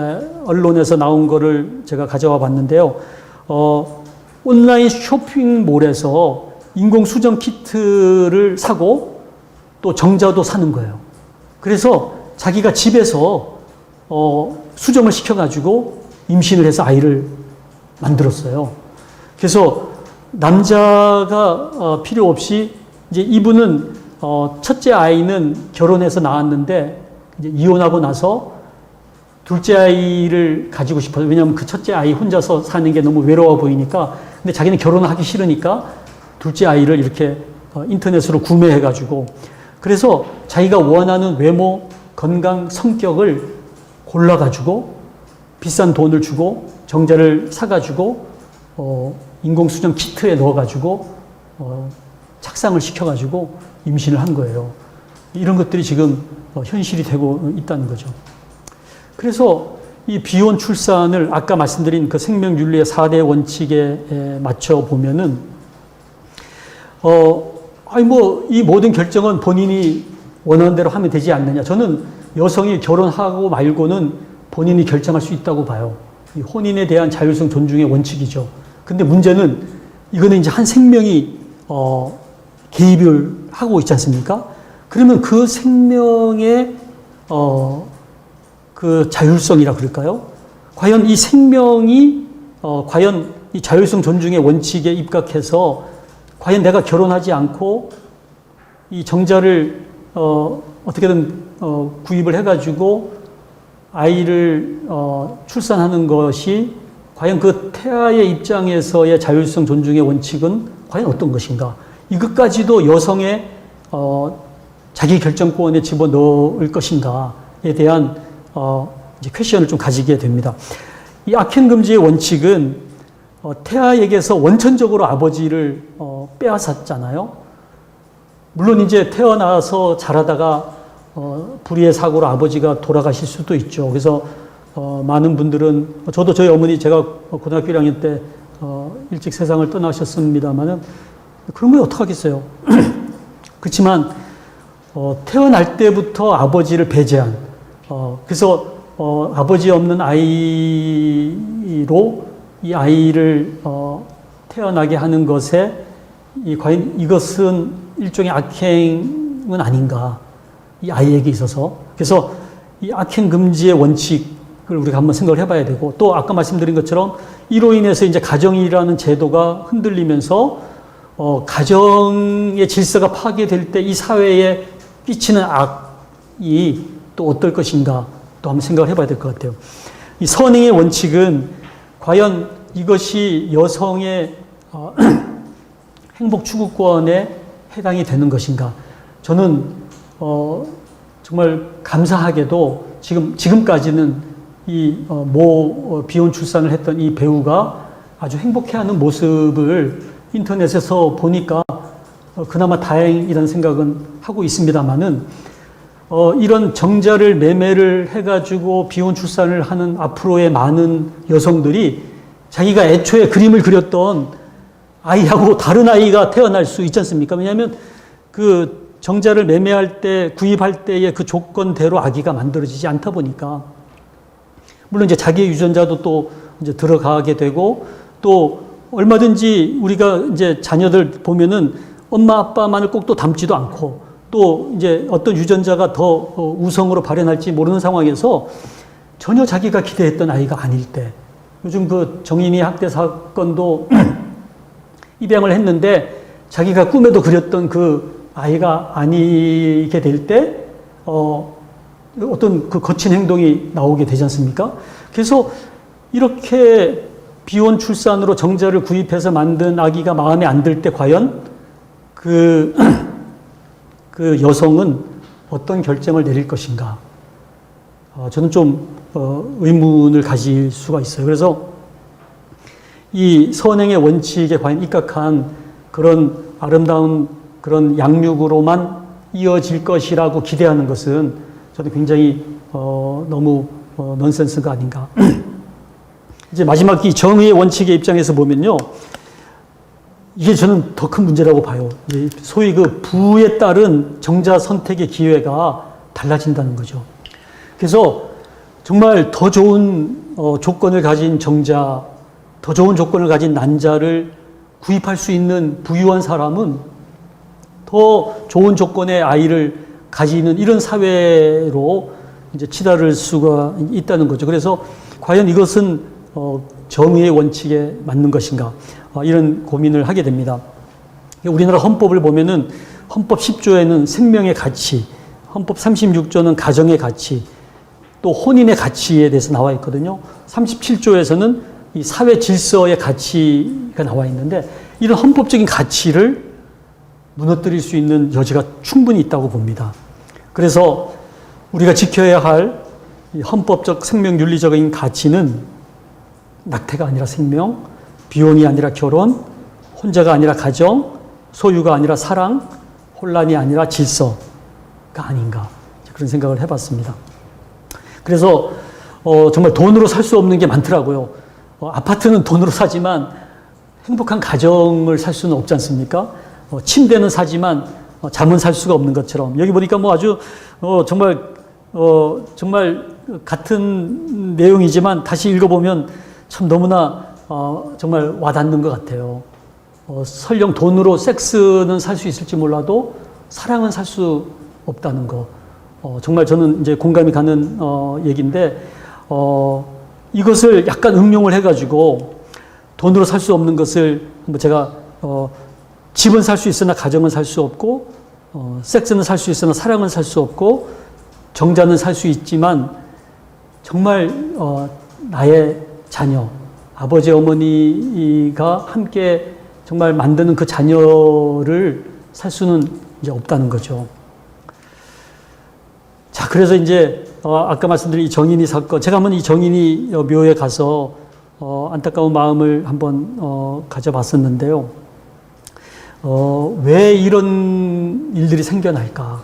언론에서 나온 거를 제가 가져와 봤는데요. 온라인 쇼핑몰에서 인공수정 키트를 사고 또 정자도 사는 거예요. 그래서 자기가 집에서 수정을 시켜가지고 임신을 해서 아이를 만들었어요. 그래서 남자가 필요 없이 이제 이분은 첫째 아이는 결혼해서 낳았는데 이제 이혼하고 나서 둘째 아이를 가지고 싶어요. 왜냐하면 그 첫째 아이 혼자서 사는 게 너무 외로워 보이니까. 근데 자기는 결혼을 하기 싫으니까 둘째 아이를 이렇게 인터넷으로 구매해가지고 그래서 자기가 원하는 외모, 건강, 성격을 골라가지고 비싼 돈을 주고 정자를 사가지고 인공수정 키트에 넣어가지고 착상을 시켜가지고 임신을 한 거예요. 이런 것들이 지금 현실이 되고 있다는 거죠. 그래서 이 비혼 출산을 아까 말씀드린 그 생명윤리의 4대 원칙에 맞춰 보면은 이 모든 결정은 본인이 원하는 대로 하면 되지 않느냐. 저는 여성이 결혼하고 말고는 본인이 결정할 수 있다고 봐요. 이 혼인에 대한 자율성 존중의 원칙이죠. 근데 문제는 이거는 이제 한 생명이 개입을 하고 있지 않습니까? 그러면 그 생명의 그 자율성이라 그럴까요? 과연 이 생명이 과연 이 자율성 존중의 원칙에 입각해서 과연 내가 결혼하지 않고 이 정자를 어떻게든 구입을 해가지고 아이를 출산하는 것이 과연 그 태아의 입장에서의 자율성 존중의 원칙은 과연 어떤 것인가? 이것까지도 여성의 자기 결정권에 집어넣을 것인가에 대한 이제 퀘션을 좀 가지게 됩니다. 이 악행 금지의 원칙은 태아에게서 원천적으로 아버지를 빼앗았잖아요. 물론 이제 태어나서 자라다가 불의의 사고로 아버지가 돌아가실 수도 있죠. 그래서 많은 분들은, 저도 저희 어머니 제가 고등학교 1학년 때 일찍 세상을 떠나셨습니다만은 그런 건 어떡하겠어요. 그렇지만 태어날 때부터 아버지를 배제한, 그래서 아버지 없는 아이로 이 아이를 태어나게 하는 것에 과연 이것은 일종의 악행은 아닌가, 이 아이에게 있어서. 그래서 이 악행 금지의 원칙을 우리가 한번 생각을 해봐야 되고, 또 아까 말씀드린 것처럼 이로 인해서 이제 가정이라는 제도가 흔들리면서 가정의 질서가 파괴될 때 이 사회에 끼치는 악이 또 어떨 것인가 또 한번 생각을 해봐야 될 것 같아요. 이 선행의 원칙은 과연 이것이 여성의 행복 추구권에 해당이 되는 것인가? 저는 정말 감사하게도 지금까지는 이 비혼 출산을 했던 이 배우가 아주 행복해하는 모습을 인터넷에서 보니까 그나마 다행이라는 생각은 하고 있습니다만은 이런 정자를 매매를 해가지고 비혼 출산을 하는 앞으로의 많은 여성들이 자기가 애초에 그림을 그렸던 아이하고 다른 아이가 태어날 수 있지 않습니까? 왜냐하면 그 정자를 매매할 때, 구입할 때의 그 조건대로 아기가 만들어지지 않다 보니까, 물론 이제 자기의 유전자도 또 이제 들어가게 되고, 또 얼마든지 우리가 이제 자녀들 보면은 엄마 아빠만을 꼭 또 닮지도 않고, 또 이제 어떤 유전자가 더 우성으로 발현할지 모르는 상황에서 전혀 자기가 기대했던 아이가 아닐 때, 요즘 그 정인이 학대 사건도 입양을 했는데 자기가 꿈에도 그렸던 그 아이가 아니게 될 때 어떤 그 거친 행동이 나오게 되지 않습니까? 그래서 이렇게 비혼 출산으로 정자를 구입해서 만든 아기가 마음에 안 들 때 과연 그 여성은 어떤 결정을 내릴 것인가? 저는 좀 의문을 가질 수가 있어요. 그래서 이 선행의 원칙에 과연 입각한 그런 아름다운 그런 양육으로만 이어질 것이라고 기대하는 것은 저는 굉장히 너무 넌센스가 아닌가. 이제 마지막 이 정의의 원칙의 입장에서 보면요, 이게 저는 더 큰 문제라고 봐요. 소위 그 부에 따른 정자 선택의 기회가 달라진다는 거죠. 그래서 정말 더 좋은 조건을 가진 정자, 더 좋은 조건을 가진 난자를 구입할 수 있는 부유한 사람은 더 좋은 조건의 아이를 가지는 이런 사회로 이제 치달을 수가 있다는 거죠. 그래서 과연 이것은 정의의 원칙에 맞는 것인가? 이런 고민을 하게 됩니다. 우리나라 헌법을 보면은 헌법 10조에는 생명의 가치, 헌법 36조는 가정의 가치, 또 혼인의 가치에 대해서 나와 있거든요. 37조에서는 이 사회 질서의 가치가 나와 있는데 이런 헌법적인 가치를 무너뜨릴 수 있는 여지가 충분히 있다고 봅니다. 그래서 우리가 지켜야 할 헌법적 생명윤리적인 가치는 낙태가 아니라 생명, 비혼이 아니라 결혼, 혼자가 아니라 가정, 소유가 아니라 사랑, 혼란이 아니라 질서가 아닌가, 그런 생각을 해봤습니다. 그래서 정말 돈으로 살 수 없는 게 많더라고요. 아파트는 돈으로 사지만 행복한 가정을 살 수는 없지 않습니까? 침대는 사지만 잠은 살 수가 없는 것처럼, 여기 보니까 뭐 아주 정말 같은 내용이지만 다시 읽어보면 참 너무나 정말 와닿는 것 같아요. 설령 돈으로 섹스는 살 수 있을지 몰라도 사랑은 살 수 없다는 거. 정말 저는 이제 공감이 가는 얘기인데, 이것을 약간 응용을 해가지고 돈으로 살 수 없는 것을 제가 집은 살 수 있으나 가정은 살 수 없고, 섹스는 살 수 있으나 사랑은 살 수 없고, 정자는 살 수 있지만 정말 나의 자녀, 아버지 어머니가 함께 정말 만드는 그 자녀를 살 수는 이제 없다는 거죠. 자, 그래서 이제 아까 말씀드린 이 정인이 사건, 제가 한번 이 정인이 묘에 가서 안타까운 마음을 한번 가져봤었는데요. 왜 이런 일들이 생겨날까?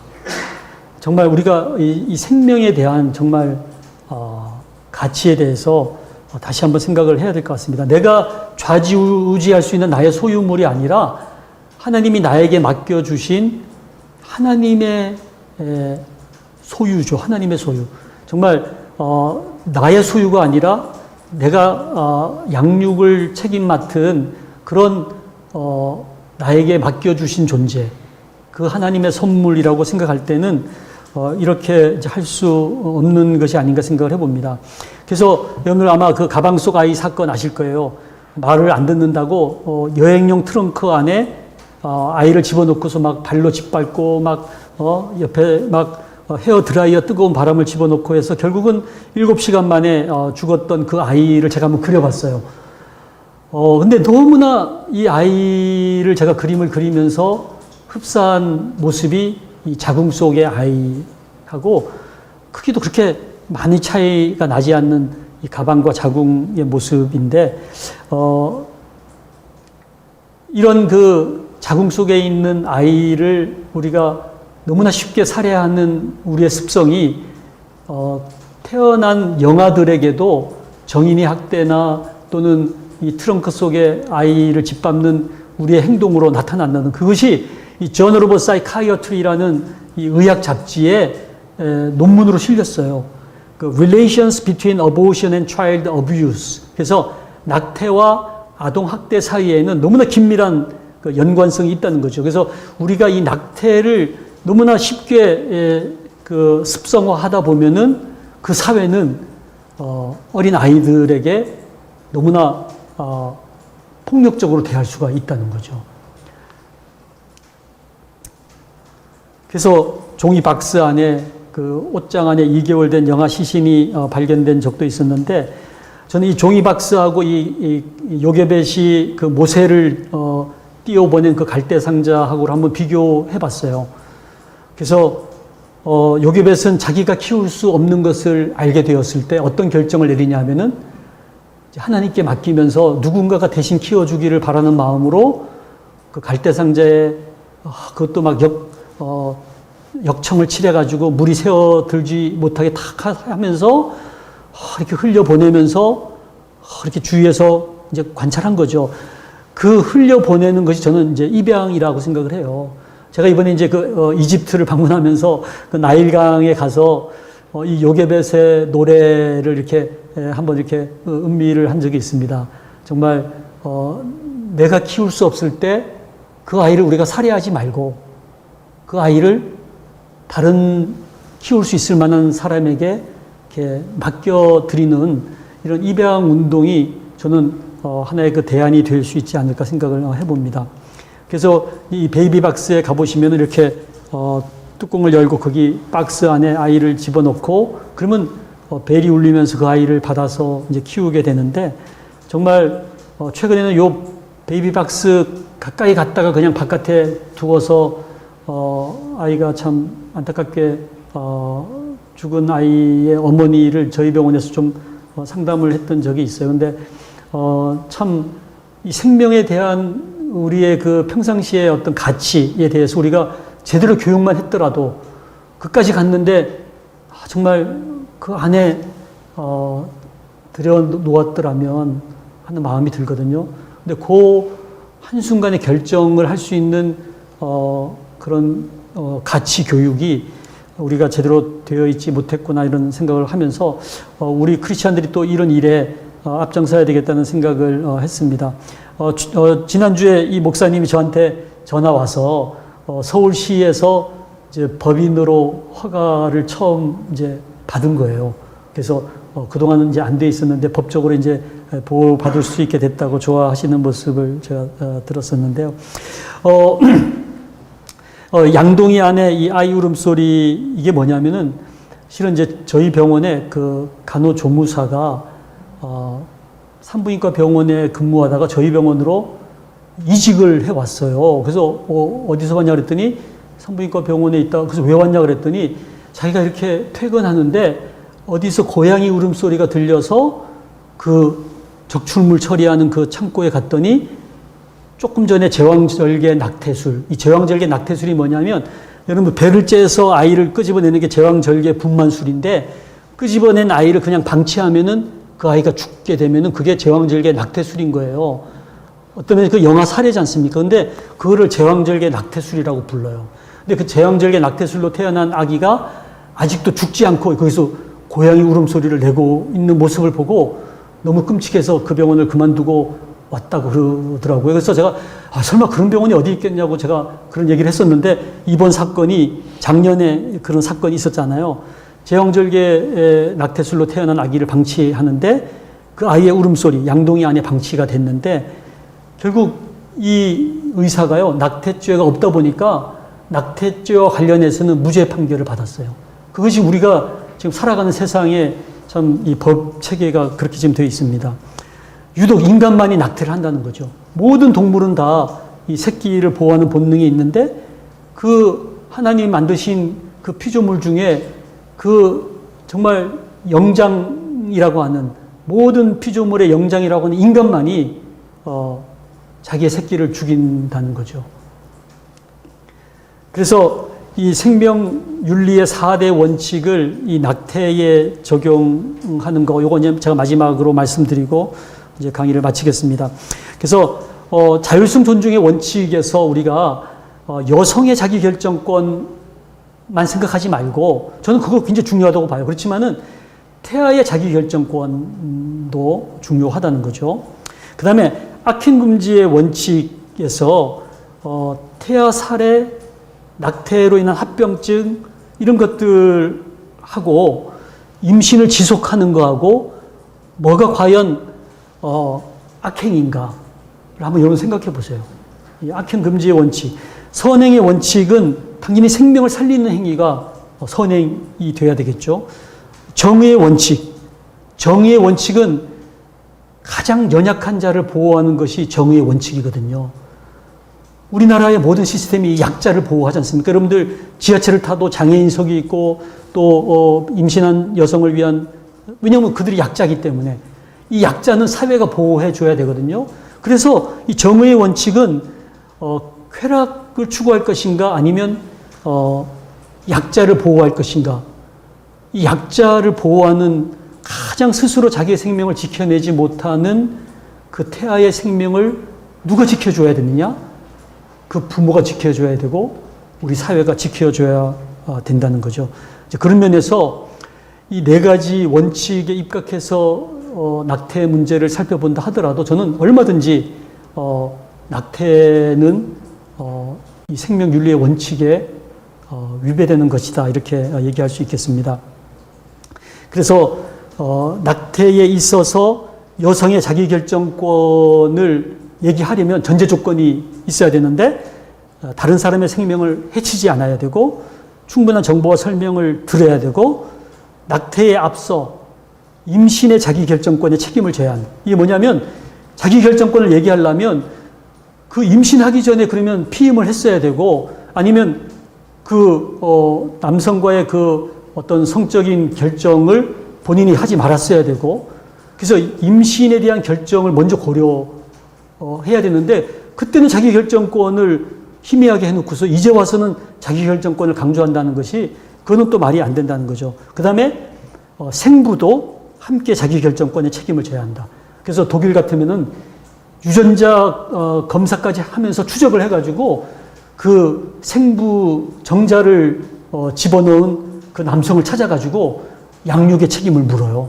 정말 우리가 이 생명에 대한 정말 가치에 대해서 다시 한번 생각을 해야 될 것 같습니다. 내가 좌지우지할 수 있는 나의 소유물이 아니라 하나님이 나에게 맡겨주신 하나님의 소유죠. 하나님의 소유. 정말 나의 소유가 아니라 내가 양육을 책임 맡은 그런 나에게 맡겨주신 존재, 그 하나님의 선물이라고 생각할 때는 이렇게 할 수 없는 것이 아닌가 생각을 해봅니다. 그래서 여러분들 아마 그 가방 속 아이 사건 아실 거예요. 말을 안 듣는다고 여행용 트렁크 안에 아이를 집어넣고서 막 발로 짓밟고 막 옆에 막 헤어 드라이어 뜨거운 바람을 집어넣고 해서 결국은 7시간 만에 죽었던 그 아이를 제가 한번 그려봤어요. 근데 너무나 이 아이를 제가 그림을 그리면서 흡사한 모습이 이 자궁 속의 아이하고 크기도 그렇게 많이 차이가 나지 않는 이 가방과 자궁의 모습인데, 이런 그 자궁 속에 있는 아이를 우리가 너무나 쉽게 살해하는 우리의 습성이 태어난 영아들에게도 정인이 학대나 또는 이 트렁크 속에 아이를 짓밟는 우리의 행동으로 나타난다는, 그것이 이 Journal of Psychiatry라는 이 의학 잡지에 논문으로 실렸어요. 그 Relations between abortion and child abuse. 그래서 낙태와 아동 학대 사이에는 너무나 긴밀한 그 연관성이 있다는 거죠. 그래서 우리가 이 낙태를 너무나 쉽게 그 습성화하다 보면은 그 사회는 어린 아이들에게 너무나 폭력적으로 대할 수가 있다는 거죠. 그래서 종이 박스 안에 그 옷장 안에 2개월 된 영아 시신이 발견된 적도 있었는데, 저는 이 종이 박스하고 이 요게벳이 그 모세를 띄워보낸 그 갈대 상자하고 한번 비교해 봤어요. 그래서 요게벳은 자기가 키울 수 없는 것을 알게 되었을 때 어떤 결정을 내리냐 하면은 하나님께 맡기면서 누군가가 대신 키워주기를 바라는 마음으로 그 갈대 상자에 그것도 막 역청을 칠해가지고 물이 새어들지 못하게 탁 하면서 이렇게 흘려보내면서 이렇게 주위에서 이제 관찰한 거죠. 그 흘려보내는 것이 저는 이제 입양이라고 생각을 해요. 제가 이번에 이제 이집트를 방문하면서 그 나일강에 가서 이 요게벳의 노래를 이렇게 한번 이렇게 음미를 한 적이 있습니다. 정말 내가 키울 수 없을 때 그 아이를 우리가 살해하지 말고 그 아이를 다른 키울 수 있을 만한 사람에게 이렇게 맡겨드리는 이런 입양 운동이 저는 하나의 그 대안이 될 수 있지 않을까 생각을 해봅니다. 그래서 이 베이비 박스에 가보시면 이렇게 뚜껑을 열고 거기 박스 안에 아이를 집어넣고 그러면 벨이 울리면서 그 아이를 받아서 이제 키우게 되는데, 정말 최근에는 요 베이비 박스 가까이 갔다가 그냥 바깥에 두어서 아이가 참 안타깝게 죽은 아이의 어머니를 저희 병원에서 좀 상담을 했던 적이 있어요. 근데 참 이 생명에 대한 우리의 그 평상시의 어떤 가치에 대해서 우리가 제대로 교육만 했더라도 그까지 갔는데 정말 그 안에 들여놓았더라면 하는 마음이 들거든요. 근데 그 한순간에 결정을 할 수 있는 그런 가치 교육이 우리가 제대로 되어 있지 못했구나 이런 생각을 하면서 우리 크리스찬들이 또 이런 일에 앞장서야 되겠다는 생각을 했습니다. 지난주에 이 목사님이 저한테 전화 와서 서울시에서 이제 법인으로 허가를 처음 이제 받은 거예요. 그래서 그동안은 이제 안 돼 있었는데 법적으로 이제 보호받을 수 있게 됐다고 좋아하시는 모습을 제가 들었었는데요. 양동이 안에 이 아이 울음소리, 이게 뭐냐면은 실은 이제 저희 병원에 그 간호조무사가 산부인과 병원에 근무하다가 저희 병원으로 이직을 해왔어요. 그래서 어디서 왔냐 그랬더니 산부인과 병원에 있다. 그래서 왜 왔냐 그랬더니 자기가 이렇게 퇴근하는데 어디서 고양이 울음소리가 들려서 그 적출물 처리하는 그 창고에 갔더니 조금 전에 제왕절개 낙태술, 이 제왕절개 낙태술이 뭐냐면 여러분 배를 째서 아이를 끄집어내는 게 제왕절개 분만술인데 끄집어낸 아이를 그냥 방치하면은 그 아이가 죽게 되면은 그게 제왕절개 낙태술인 거예요. 어떤 면에서 그 영화 사례지 않습니까? 근데 그거를 제왕절개 낙태술이라고 불러요. 근데 그 제왕절개 낙태술로 태어난 아기가 아직도 죽지 않고 거기서 고양이 울음소리를 내고 있는 모습을 보고 너무 끔찍해서 그 병원을 그만두고 왔다고 그러더라고요. 그래서 제가 설마 그런 병원이 어디 있겠냐고 제가 그런 얘기를 했었는데 이번 사건이 작년에 그런 사건이 있었잖아요. 제왕절개 낙태술로 태어난 아기를 방치하는데 그 아이의 울음소리, 양동이 안에 방치가 됐는데 결국 이 의사가요, 낙태죄가 없다 보니까 낙태죄와 관련해서는 무죄 판결을 받았어요. 그것이 우리가 지금 살아가는 세상에 참 이 법 체계가 그렇게 지금 되어 있습니다. 유독 인간만이 낙태를 한다는 거죠. 모든 동물은 다 이 새끼를 보호하는 본능이 있는데 그 하나님 만드신 그 피조물 중에 그 정말 영장이라고 하는 모든 피조물의 영장이라고 하는 인간만이 자기의 새끼를 죽인다는 거죠. 그래서 이 생명윤리의 4대 원칙을 이 낙태에 적용하는 거, 요거 제가 마지막으로 말씀드리고 이제 강의를 마치겠습니다. 그래서 자율성 존중의 원칙에서 우리가 여성의 자기결정권만 생각하지 말고 저는 그거 굉장히 중요하다고 봐요. 그렇지만은 태아의 자기결정권도 중요하다는 거죠. 그 다음에 악행금지의 원칙에서 태아 살해, 낙태로 인한 합병증 이런 것들하고 임신을 지속하는 거하고 뭐가 과연 악행인가를 한번 여러분 생각해 보세요. 이 악행금지의 원칙, 선행의 원칙은 당연히 생명을 살리는 행위가 선행이 돼야 되겠죠. 정의의 원칙, 정의의 원칙은 가장 연약한 자를 보호하는 것이 정의의 원칙이거든요. 우리나라의 모든 시스템이 약자를 보호하지 않습니까? 여러분들 지하철을 타도 장애인석이 있고 또 임신한 여성을 위한, 왜냐하면 그들이 약자이기 때문에 이 약자는 사회가 보호해 줘야 되거든요. 그래서 이 정의의 원칙은 쾌락을 추구할 것인가 아니면 약자를 보호할 것인가. 이 약자를 보호하는 가장 스스로 자기의 생명을 지켜내지 못하는 그 태아의 생명을 누가 지켜줘야 되느냐? 그 부모가 지켜줘야 되고 우리 사회가 지켜줘야 된다는 거죠. 그런 면에서 이 4가지 원칙에 입각해서 낙태 문제를 살펴본다 하더라도 저는 얼마든지 낙태는 이 생명윤리의 원칙에 위배되는 것이다 이렇게 얘기할 수 있겠습니다. 그래서 낙태에 있어서 여성의 자기결정권을 얘기하려면 전제 조건이 있어야 되는데 다른 사람의 생명을 해치지 않아야 되고 충분한 정보와 설명을 들어야 되고 낙태에 앞서 임신의 자기결정권의 책임을 져야 한다. 이게 뭐냐면 자기결정권을 얘기하려면 그 임신하기 전에 그러면 피임을 했어야 되고 아니면 그 남성과의 그 어떤 성적인 결정을 본인이 하지 말았어야 되고 그래서 임신에 대한 결정을 먼저 고려해야 되는데 그때는 자기결정권을 희미하게 해놓고서 이제 와서는 자기결정권을 강조한다는 것이 그거는 또 말이 안 된다는 거죠. 그 다음에 생부도 함께 자기결정권의 책임을 져야 한다. 그래서 독일 같으면은 유전자 검사까지 하면서 추적을 해가지고 그 생부 정자를 집어넣은 그 남성을 찾아가지고 양육의 책임을 물어요.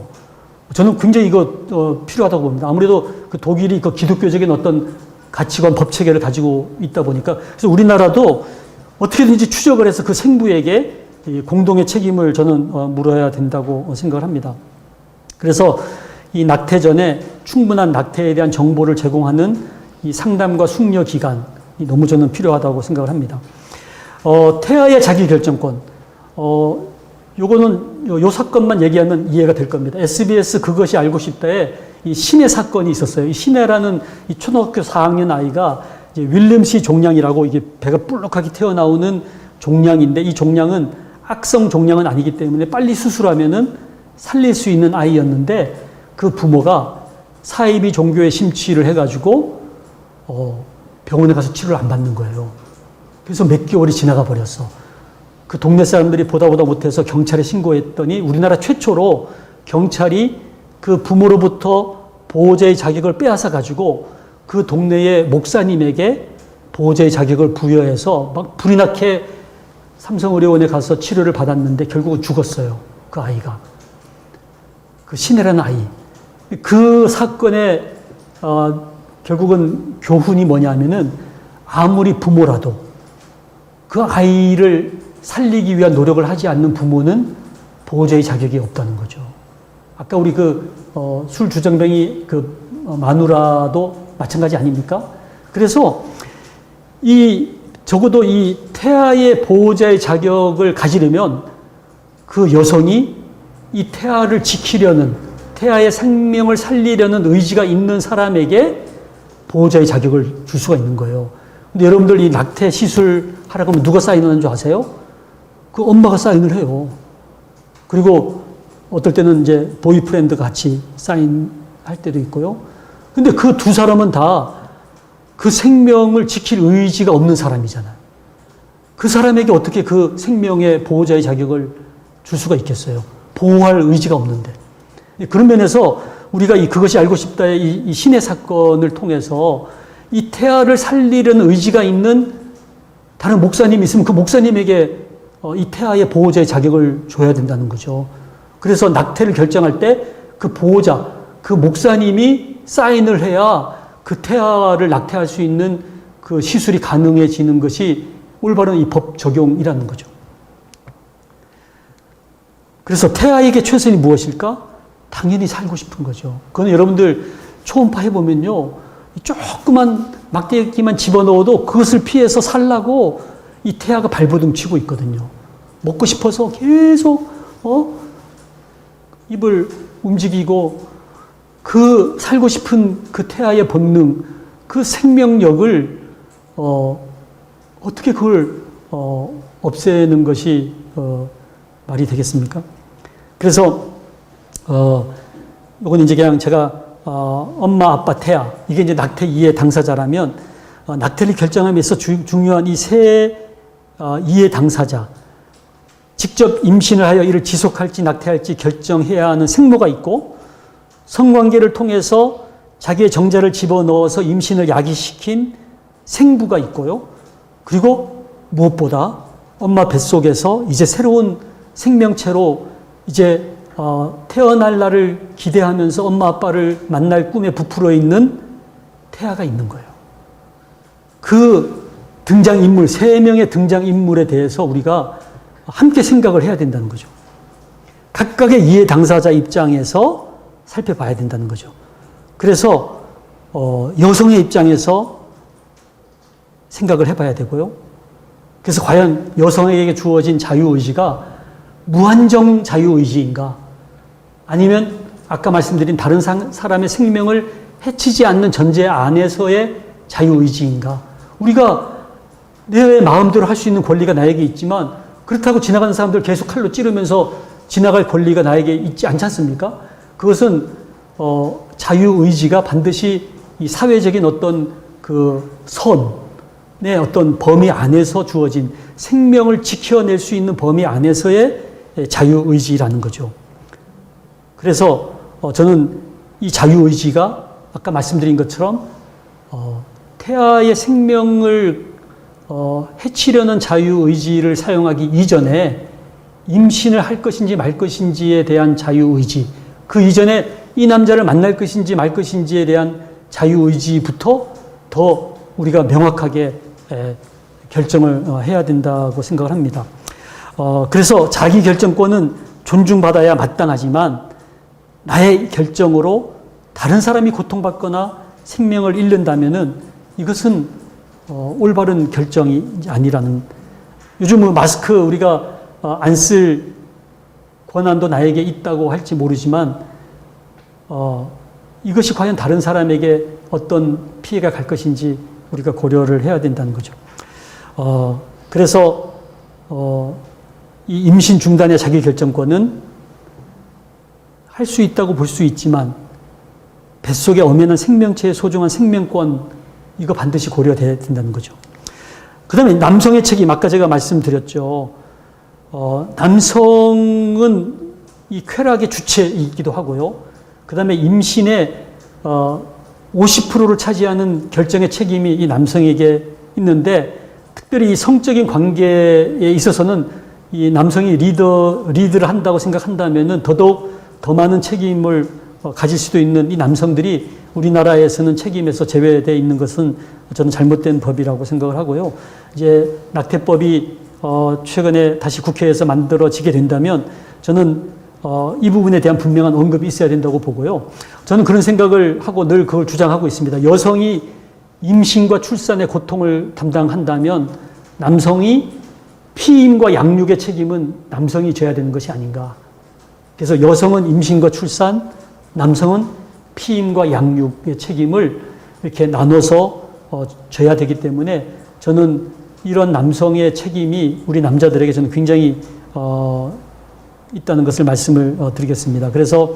저는 굉장히 이거 필요하다고 봅니다. 아무래도 그 독일이 그 기독교적인 어떤 가치관, 법 체계를 가지고 있다 보니까 그래서 우리나라도 어떻게든지 추적을 해서 그 생부에게 공동의 책임을 저는 물어야 된다고 생각을 합니다. 그래서 이 낙태 전에 충분한 낙태에 대한 정보를 제공하는 이 상담과 숙려 기간이 너무 저는 필요하다고 생각을 합니다. 태아의 자기결정권. 요거는 요 사건만 얘기하면 이해가 될 겁니다. SBS 그것이 알고 싶다에 이 신혜 사건이 있었어요. 이 신혜라는 이 초등학교 4학년 아이가 이제 윌름 씨 종양이라고 이게 배가 볼록하게 튀어나오는 종양인데 이 종양은 악성 종양은 아니기 때문에 빨리 수술하면은 살릴 수 있는 아이였는데 그 부모가 사이비 종교에 심취를 해가지고 병원에 가서 치료를 안 받는 거예요. 그래서 몇 개월이 지나가 버렸어. 그 동네 사람들이 보다 못해서 경찰에 신고했더니 우리나라 최초로 경찰이 그 부모로부터 보호자의 자격을 빼앗아 가지고 그 동네의 목사님에게 보호자의 자격을 부여해서 막 불이 나게 삼성의료원에 가서 치료를 받았는데 결국은 죽었어요. 그 아이가. 그 신혜라는 아이. 그 사건의 결국은 교훈이 뭐냐면은 아무리 부모라도 그 아이를 살리기 위한 노력을 하지 않는 부모는 보호자의 자격이 없다는 거죠. 아까 우리 술 주정뱅이 마누라도 마찬가지 아닙니까? 그래서 적어도 이 태아의 보호자의 자격을 가지려면 그 여성이 이 태아를 지키려는, 태아의 생명을 살리려는 의지가 있는 사람에게 보호자의 자격을 줄 수가 있는 거예요. 근데 여러분들 이 낙태 시술 하라고 하면 누가 사인하는 줄 아세요? 그 엄마가 사인을 해요. 그리고 어떨 때는 이제 보이프렌드 같이 사인할 때도 있고요. 근데 그 두 사람은 다 그 생명을 지킬 의지가 없는 사람이잖아요. 그 사람에게 어떻게 그 생명의 보호자의 자격을 줄 수가 있겠어요? 보호할 의지가 없는데. 그런 면에서 우리가 그것이 알고 싶다의 이 신의 사건을 통해서 이 태아를 살리려는 의지가 있는 다른 목사님이 있으면 그 목사님에게 이 태아의 보호자의 자격을 줘야 된다는 거죠. 그래서 낙태를 결정할 때 그 보호자, 그 목사님이 사인을 해야 그 태아를 낙태할 수 있는 그 시술이 가능해지는 것이 올바른 이 법 적용이라는 거죠. 그래서 태아에게 최선이 무엇일까? 당연히 살고 싶은 거죠. 그건 여러분들 초음파 해보면요. 조그만 막대기만 집어넣어도 그것을 피해서 살라고 이 태아가 발버둥 치고 있거든요. 먹고 싶어서 계속 입을 움직이고 그 살고 싶은 그 태아의 본능, 그 생명력을 어떻게 그걸 없애는 것이 말이 되겠습니까? 그래서 이건 이제 그냥 제가 엄마, 아빠, 태아 이게 이제 낙태 이해 당사자라면 낙태를 결정함에서 중요한 이 세 이해 당사자, 직접 임신을 하여 이를 지속할지 낙태할지 결정해야 하는 생모가 있고, 성관계를 통해서 자기의 정자를 집어넣어서 임신을 야기시킨 생부가 있고요. 그리고 무엇보다 엄마 뱃속에서 이제 새로운 생명체로 이제 태어날 날을 기대하면서 엄마 아빠를 만날 꿈에 부풀어 있는 태아가 있는 거예요. 그 등장인물, 세 명의 등장인물에 대해서 우리가 함께 생각을 해야 된다는 거죠. 각각의 이해 당사자 입장에서 살펴봐야 된다는 거죠. 그래서 여성의 입장에서 생각을 해봐야 되고요. 그래서 과연 여성에게 주어진 자유의지가 무한정 자유의지인가? 아니면 아까 말씀드린 다른 사람의 생명을 해치지 않는 전제 안에서의 자유의지인가? 우리가 내 마음대로 할 수 있는 권리가 나에게 있지만 그렇다고 지나가는 사람들 계속 칼로 찌르면서 지나갈 권리가 나에게 있지 않지 않습니까? 그것은 자유의지가 반드시 이 사회적인 어떤 그 선의 어떤 범위 안에서 주어진 생명을 지켜낼 수 있는 범위 안에서의 자유의지라는 거죠. 그래서 저는 이 자유의지가 아까 말씀드린 것처럼 태아의 생명을 해치려는 자유의지를 사용하기 이전에 임신을 할 것인지 말 것인지에 대한 자유의지, 그 이전에 이 남자를 만날 것인지 말 것인지에 대한 자유의지부터 더 우리가 명확하게 결정을 해야 된다고 생각을 합니다. 그래서 자기 결정권은 존중받아야 마땅하지만 나의 결정으로 다른 사람이 고통받거나 생명을 잃는다면은 이것은 올바른 결정이 아니라는. 요즘 마스크 우리가 안 쓸 권한도 나에게 있다고 할지 모르지만 이것이 과연 다른 사람에게 어떤 피해가 갈 것인지 우리가 고려를 해야 된다는 거죠. 그래서 이 임신 중단의 자기결정권은 할 수 있다고 볼 수 있지만 뱃속에 엄연한 생명체의 소중한 생명권, 이거 반드시 고려돼야 된다는 거죠. 그 다음에 남성의 책임, 아까 제가 말씀드렸죠. 남성은 이 쾌락의 주체이기도 하고요. 그 다음에 임신의 50%를 차지하는 결정의 책임이 이 남성에게 있는데, 특별히 이 성적인 관계에 있어서는 이 남성이 리드를 한다고 생각한다면은 더더욱 더 많은 책임을 가질 수도 있는 이 남성들이 우리나라에서는 책임에서 제외되어 있는 것은 저는 잘못된 법이라고 생각을 하고요. 이제 낙태법이 최근에 다시 국회에서 만들어지게 된다면 저는 이 부분에 대한 분명한 언급이 있어야 된다고 보고요. 저는 그런 생각을 하고 늘 그걸 주장하고 있습니다. 여성이 임신과 출산의 고통을 담당한다면 남성이 피임과 양육의 책임은 남성이 져야 되는 것이 아닌가. 그래서 여성은 임신과 출산, 남성은 피임과 양육의 책임을 이렇게 나눠서 져야 되기 때문에 저는 이런 남성의 책임이 우리 남자들에게 저는 굉장히 있다는 것을 말씀을 드리겠습니다. 그래서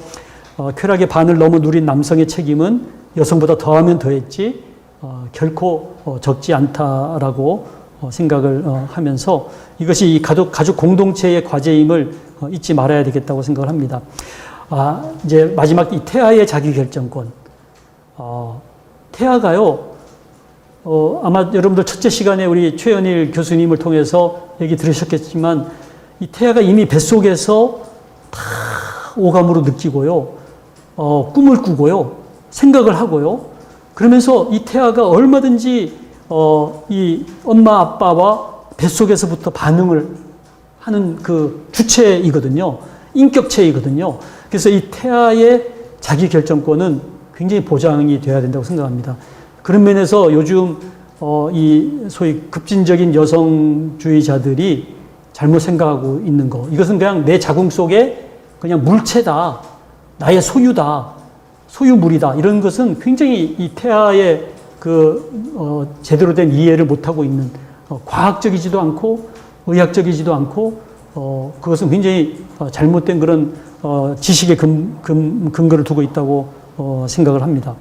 쾌락의 반을 넘어 누린 남성의 책임은 여성보다 더하면 더했지 결코 적지 않다라고 생각을 하면서 이것이 이 가족 공동체의 과제임을 잊지 말아야 되겠다고 생각을 합니다. 이제 마지막 이 태아의 자기결정권. 태아가요, 아마 여러분들 첫째 시간에 우리 최연일 교수님을 통해서 얘기 들으셨겠지만 이 태아가 이미 뱃속에서 다 오감으로 느끼고요, 꿈을 꾸고요, 생각을 하고요. 그러면서 이 태아가 얼마든지 이 엄마 아빠와 뱃속에서부터 반응을 하는 그 주체이거든요. 인격체이거든요. 그래서 이 태아의 자기결정권은 굉장히 보장이 돼야 된다고 생각합니다. 그런 면에서 요즘 이 소위 급진적인 여성주의자들이 잘못 생각하고 있는 거, 이것은 그냥 내 자궁 속에 그냥 물체다, 나의 소유다, 소유물이다, 이런 것은 굉장히 이 태아의 제대로 된 이해를 못하고 있는, 과학적이지도 않고 의학적이지도 않고 그것은 굉장히 잘못된 그런 지식의 근거를 두고 있다고 생각을 합니다.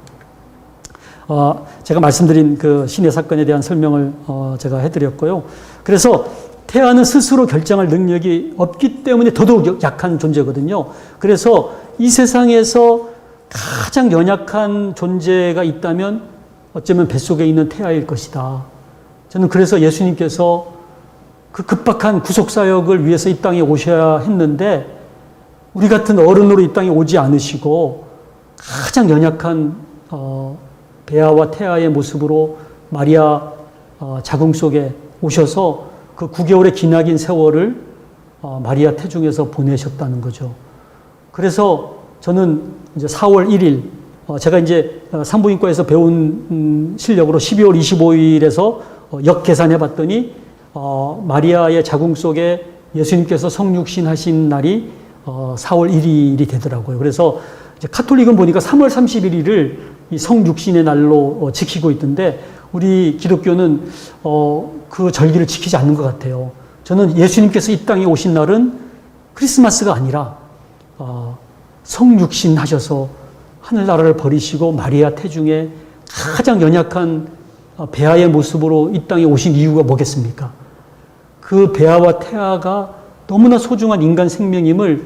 제가 말씀드린 그 신의 사건에 대한 설명을 제가 해드렸고요. 그래서 태아는 스스로 결정할 능력이 없기 때문에 더더욱 약한 존재거든요. 그래서 이 세상에서 가장 연약한 존재가 있다면 어쩌면 뱃속에 있는 태아일 것이다. 저는 그래서 예수님께서 그 급박한 구속사역을 위해서 이 땅에 오셔야 했는데 우리 같은 어른으로 이 땅에 오지 않으시고 가장 연약한 배아와 태아의 모습으로 마리아 자궁 속에 오셔서 그 9개월의 기나긴 세월을 마리아 태중에서 보내셨다는 거죠. 그래서 저는 이제 4월 1일 제가 이제 산부인과에서 배운 실력으로 12월 25일에서 역계산해 봤더니 마리아의 자궁 속에 예수님께서 성육신 하신 날이 4월 1일이 되더라고요. 그래서 이제 카톨릭은 보니까 3월 31일을 이 성육신의 날로 지키고 있던데 우리 기독교는 그 절기를 지키지 않는 것 같아요. 저는 예수님께서 이 땅에 오신 날은 크리스마스가 아니라 성육신 하셔서 하늘나라를 버리시고 마리아 태중에 가장 연약한 배아의 모습으로 이 땅에 오신 이유가 뭐겠습니까? 그 배아와 태아가 너무나 소중한 인간 생명임을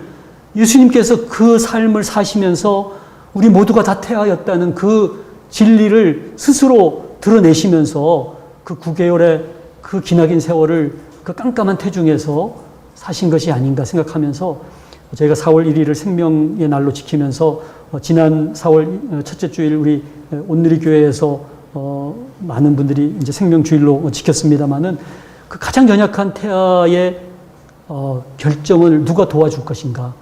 예수님께서 그 삶을 사시면서 우리 모두가 다 태아였다는 그 진리를 스스로 드러내시면서 그 9개월의 그 기나긴 세월을 그 깜깜한 태중에서 사신 것이 아닌가 생각하면서 저희가 4월 1일을 생명의 날로 지키면서 지난 4월 첫째 주일 우리 온누리 교회에서 많은 분들이 이제 생명주일로 지켰습니다만은 그 가장 연약한 태아의 결정을 누가 도와줄 것인가?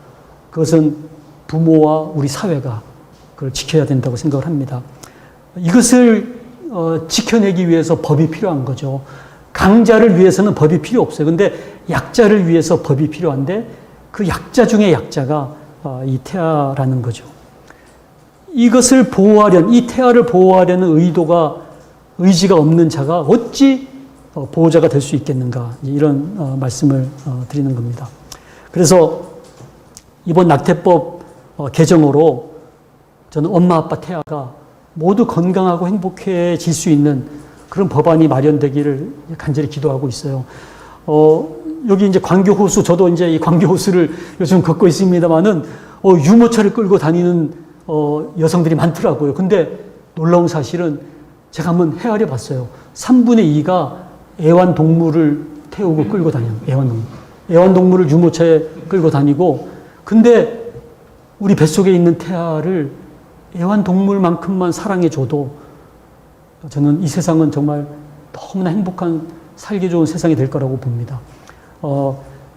그것은 부모와 우리 사회가 그걸 지켜야 된다고 생각을 합니다. 이것을 지켜내기 위해서 법이 필요한 거죠. 강자를 위해서는 법이 필요 없어요. 근데 약자를 위해서 법이 필요한데 그 약자 중에 약자가 이 태아라는 거죠. 이것을 보호하려는, 이 태아를 보호하려는 의지가 없는 자가 어찌 보호자가 될 수 있겠는가, 이런 말씀을 드리는 겁니다. 그래서 이번 낙태법 개정으로 저는 엄마 아빠 태아가 모두 건강하고 행복해질 수 있는 그런 법안이 마련되기를 간절히 기도하고 있어요. 여기 이제 광교호수, 저도 이제 이 광교호수를 요즘 걷고 있습니다만은 유모차를 끌고 다니는 여성들이 많더라고요. 근데 놀라운 사실은 제가 한번 헤아려 봤어요. 3분의 2가 애완동물을 태우고 끌고 다녀요. 애완동물을 유모차에 끌고 다니고, 근데 우리 뱃속에 있는 태아를 애완동물만큼만 사랑해줘도 저는 이 세상은 정말 너무나 행복한, 살기 좋은 세상이 될 거라고 봅니다.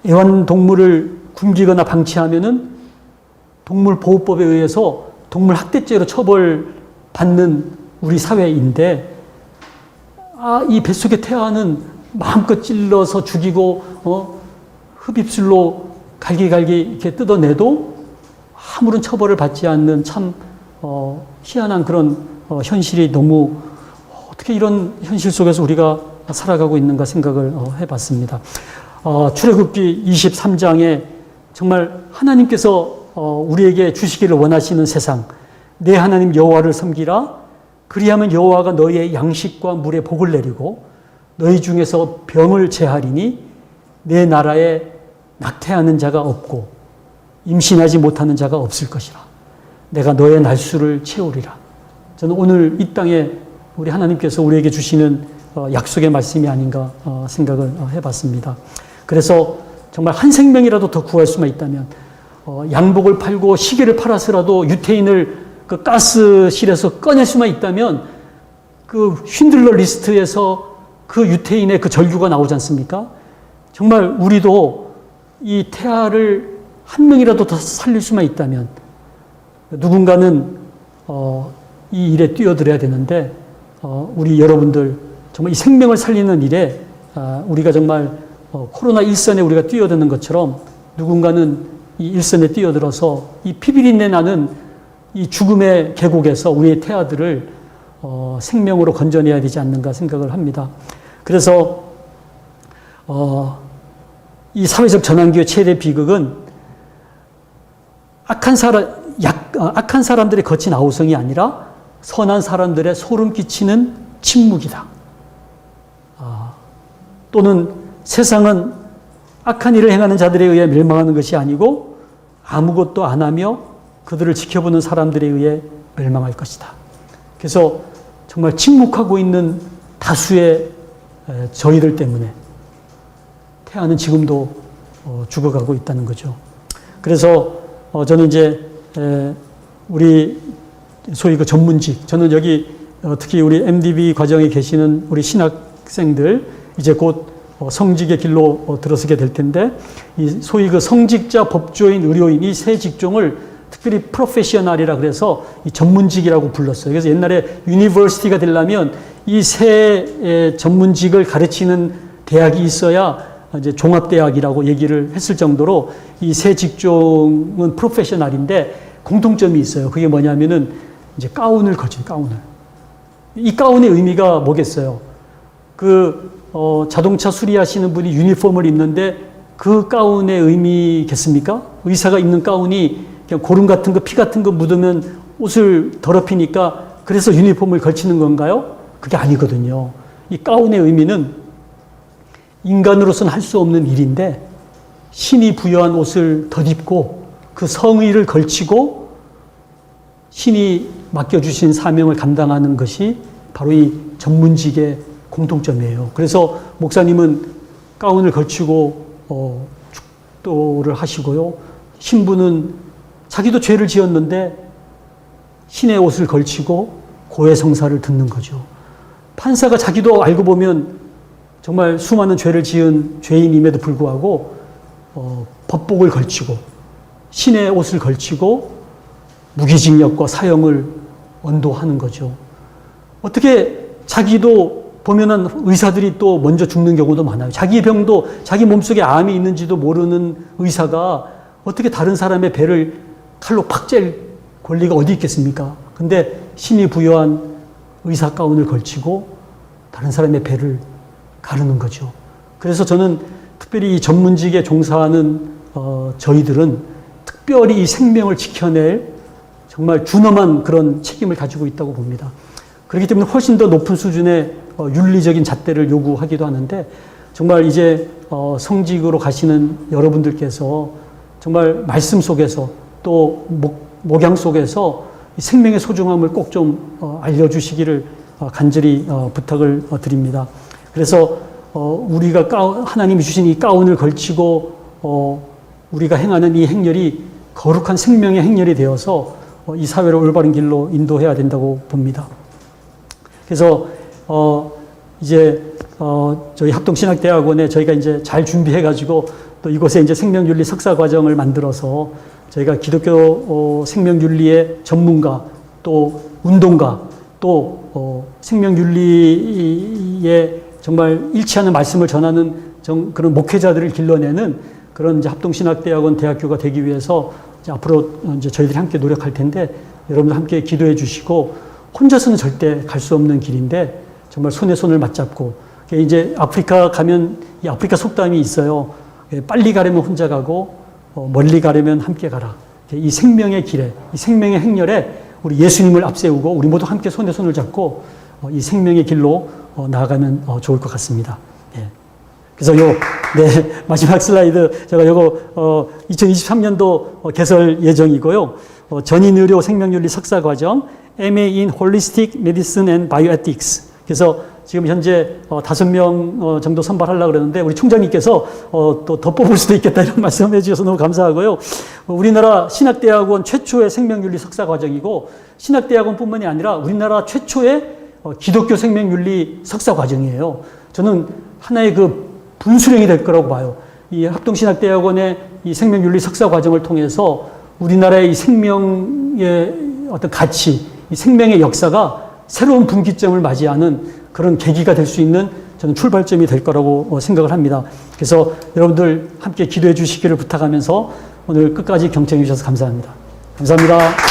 애완동물을 굶기거나 방치하면은 동물보호법에 의해서 동물학대죄로 처벌받는 우리 사회인데, 이 뱃속의 태아는 마음껏 찔러서 죽이고, 흡입술로 갈기갈기 이렇게 뜯어내도 아무런 처벌을 받지 않는 참, 희한한 그런 현실이 너무, 어떻게 이런 현실 속에서 우리가 살아가고 있는가 생각을 해봤습니다. 출애굽기 23장에 정말 하나님께서 우리에게 주시기를 원하시는 세상, 내 하나님 여호와를 섬기라. 그리하면 여호와가 너희의 양식과 물에 복을 내리고 너희 중에서 병을 제하리니 내 나라에 낙태하는 자가 없고 임신하지 못하는 자가 없을 것이라. 내가 너의 날수를 채우리라. 저는 오늘 이 땅에 우리 하나님께서 우리에게 주시는 약속의 말씀이 아닌가 생각을 해봤습니다. 그래서 정말 한 생명이라도 더 구할 수만 있다면 양복을 팔고 시계를 팔아서라도 유태인을 그 가스실에서 꺼낼 수만 있다면 그 쉰들러 리스트에서 그 유태인의 그 절규가 나오지 않습니까? 정말 우리도 이 태아를 한 명이라도 더 살릴 수만 있다면 누군가는 이 일에 뛰어들어야 되는데 우리 여러분들 정말 이 생명을 살리는 일에 우리가 정말 코로나 일선에 우리가 뛰어드는 것처럼 누군가는 이 일선에 뛰어들어서 이 피비린내 나는 이 죽음의 계곡에서 우리의 태아들을 생명으로 건져내야 되지 않는가 생각을 합니다. 그래서 이 사회적 전환기의 최대 비극은 악한 사람들의 거친 아우성이 아니라 선한 사람들의 소름 끼치는 침묵이다. 또는 세상은 악한 일을 행하는 자들에 의해 멸망하는 것이 아니고 아무것도 안 하며 그들을 지켜보는 사람들에 의해 멸망할 것이다. 그래서 정말 침묵하고 있는 다수의 저희들 때문에 태아는 지금도 죽어가고 있다는 거죠. 그래서 저는 이제 우리 소위 그 전문직, 저는 여기 특히 우리 MDB 과정에 계시는 우리 신학생들 이제 곧 성직의 길로 들어서게 될 텐데, 이 소위 그 성직자, 법조인, 의료인 이 세 직종을 특별히 프로페셔널이라 그래서 이 전문직이라고 불렀어요. 그래서 옛날에 유니버시티가 되려면 이 세 전문직을 가르치는 대학이 있어야 이제 종합대학이라고 얘기를 했을 정도로 이 세 직종은 프로페셔널인데 공통점이 있어요. 그게 뭐냐면은 이제 가운을 거친 가운을. 이 가운의 의미가 뭐겠어요? 자동차 수리하시는 분이 유니폼을 입는데 그 가운의 의미겠습니까? 의사가 입는 가운이 그냥 고름 같은 거, 피 같은 거 묻으면 옷을 더럽히니까 그래서 유니폼을 걸치는 건가요? 그게 아니거든요. 이 가운의 의미는 인간으로서는 할 수 없는 일인데 신이 부여한 옷을 덧입고 그 성의를 걸치고 신이 맡겨주신 사명을 감당하는 것이 바로 이 전문직의 공통점이에요. 그래서 목사님은 가운을 걸치고 축도를 하시고요. 신부는 자기도 죄를 지었는데 신의 옷을 걸치고 고해성사를 듣는 거죠. 판사가 자기도 알고 보면 정말 수많은 죄를 지은 죄인임에도 불구하고 법복을 걸치고 신의 옷을 걸치고 무기징역과 사형을 언도하는 거죠. 어떻게 자기도 보면은 의사들이 또 먼저 죽는 경우도 많아요. 자기 병도, 자기 몸속에 암이 있는지도 모르는 의사가 어떻게 다른 사람의 배를 칼로 팍 찔 권리가 어디 있겠습니까? 근데 신이 부여한 의사 가운을 걸치고 다른 사람의 배를 가르는 거죠. 그래서 저는 특별히 이 전문직에 종사하는 저희들은 특별히 이 생명을 지켜낼 정말 준엄한 그런 책임을 가지고 있다고 봅니다. 그렇기 때문에 훨씬 더 높은 수준의 윤리적인 잣대를 요구하기도 하는데 정말 이제 성직으로 가시는 여러분들께서 정말 말씀 속에서 또 목양 속에서 생명의 소중함을 꼭 좀 알려주시기를 간절히 부탁을 드립니다. 그래서 우리가 하나님이 주신 이 가운을 걸치고 우리가 행하는 이 행렬이 거룩한 생명의 행렬이 되어서 이 사회를 올바른 길로 인도해야 된다고 봅니다. 그래서 이제 저희 합동신학대학원에 저희가 이제 잘 준비해가지고 또 이곳에 이제 생명윤리 석사 과정을 만들어서 저희가 기독교 생명윤리의 전문가 또 운동가 또 생명윤리에 정말 일치하는 말씀을 전하는 그런 목회자들을 길러내는 그런 이제 합동신학대학원 대학교가 되기 위해서 이제 앞으로 이제 저희들이 함께 노력할 텐데 여러분들 함께 기도해 주시고 혼자서는 절대 갈 수 없는 길인데 정말 손에 손을 맞잡고 이제 아프리카 가면 이 아프리카 속담이 있어요. 빨리 가려면 혼자 가고 멀리 가려면 함께 가라. 이 생명의 길에 이 생명의 행렬에 우리 예수님을 앞세우고 우리 모두 함께 손에 손을 잡고 이 생명의 길로 나아가면 좋을 것 같습니다. 예. 그래서 마지막 슬라이드 제가 요거 2023년도 개설 예정이고요. 전인의료 생명윤리 석사 과정 MA in Holistic Medicine and Bioethics. 그래서 지금 현재 5명 정도 선발하려고 그러는데 우리 총장님께서 또 더 뽑을 수도 있겠다 이런 말씀해 주셔서 너무 감사하고요. 우리나라 신학대학원 최초의 생명윤리 석사 과정이고 신학대학원뿐만이 아니라 우리나라 최초의 기독교 생명윤리 석사 과정이에요. 저는 하나의 그 분수령이 될 거라고 봐요. 이 합동신학대학원의 이 생명윤리 석사 과정을 통해서 우리나라의 이 생명의 어떤 가치, 이 생명의 역사가 새로운 분기점을 맞이하는 그런 계기가 될 수 있는 저는 출발점이 될 거라고 생각을 합니다. 그래서 여러분들 함께 기도해 주시기를 부탁하면서 오늘 끝까지 경청해 주셔서 감사합니다. 감사합니다.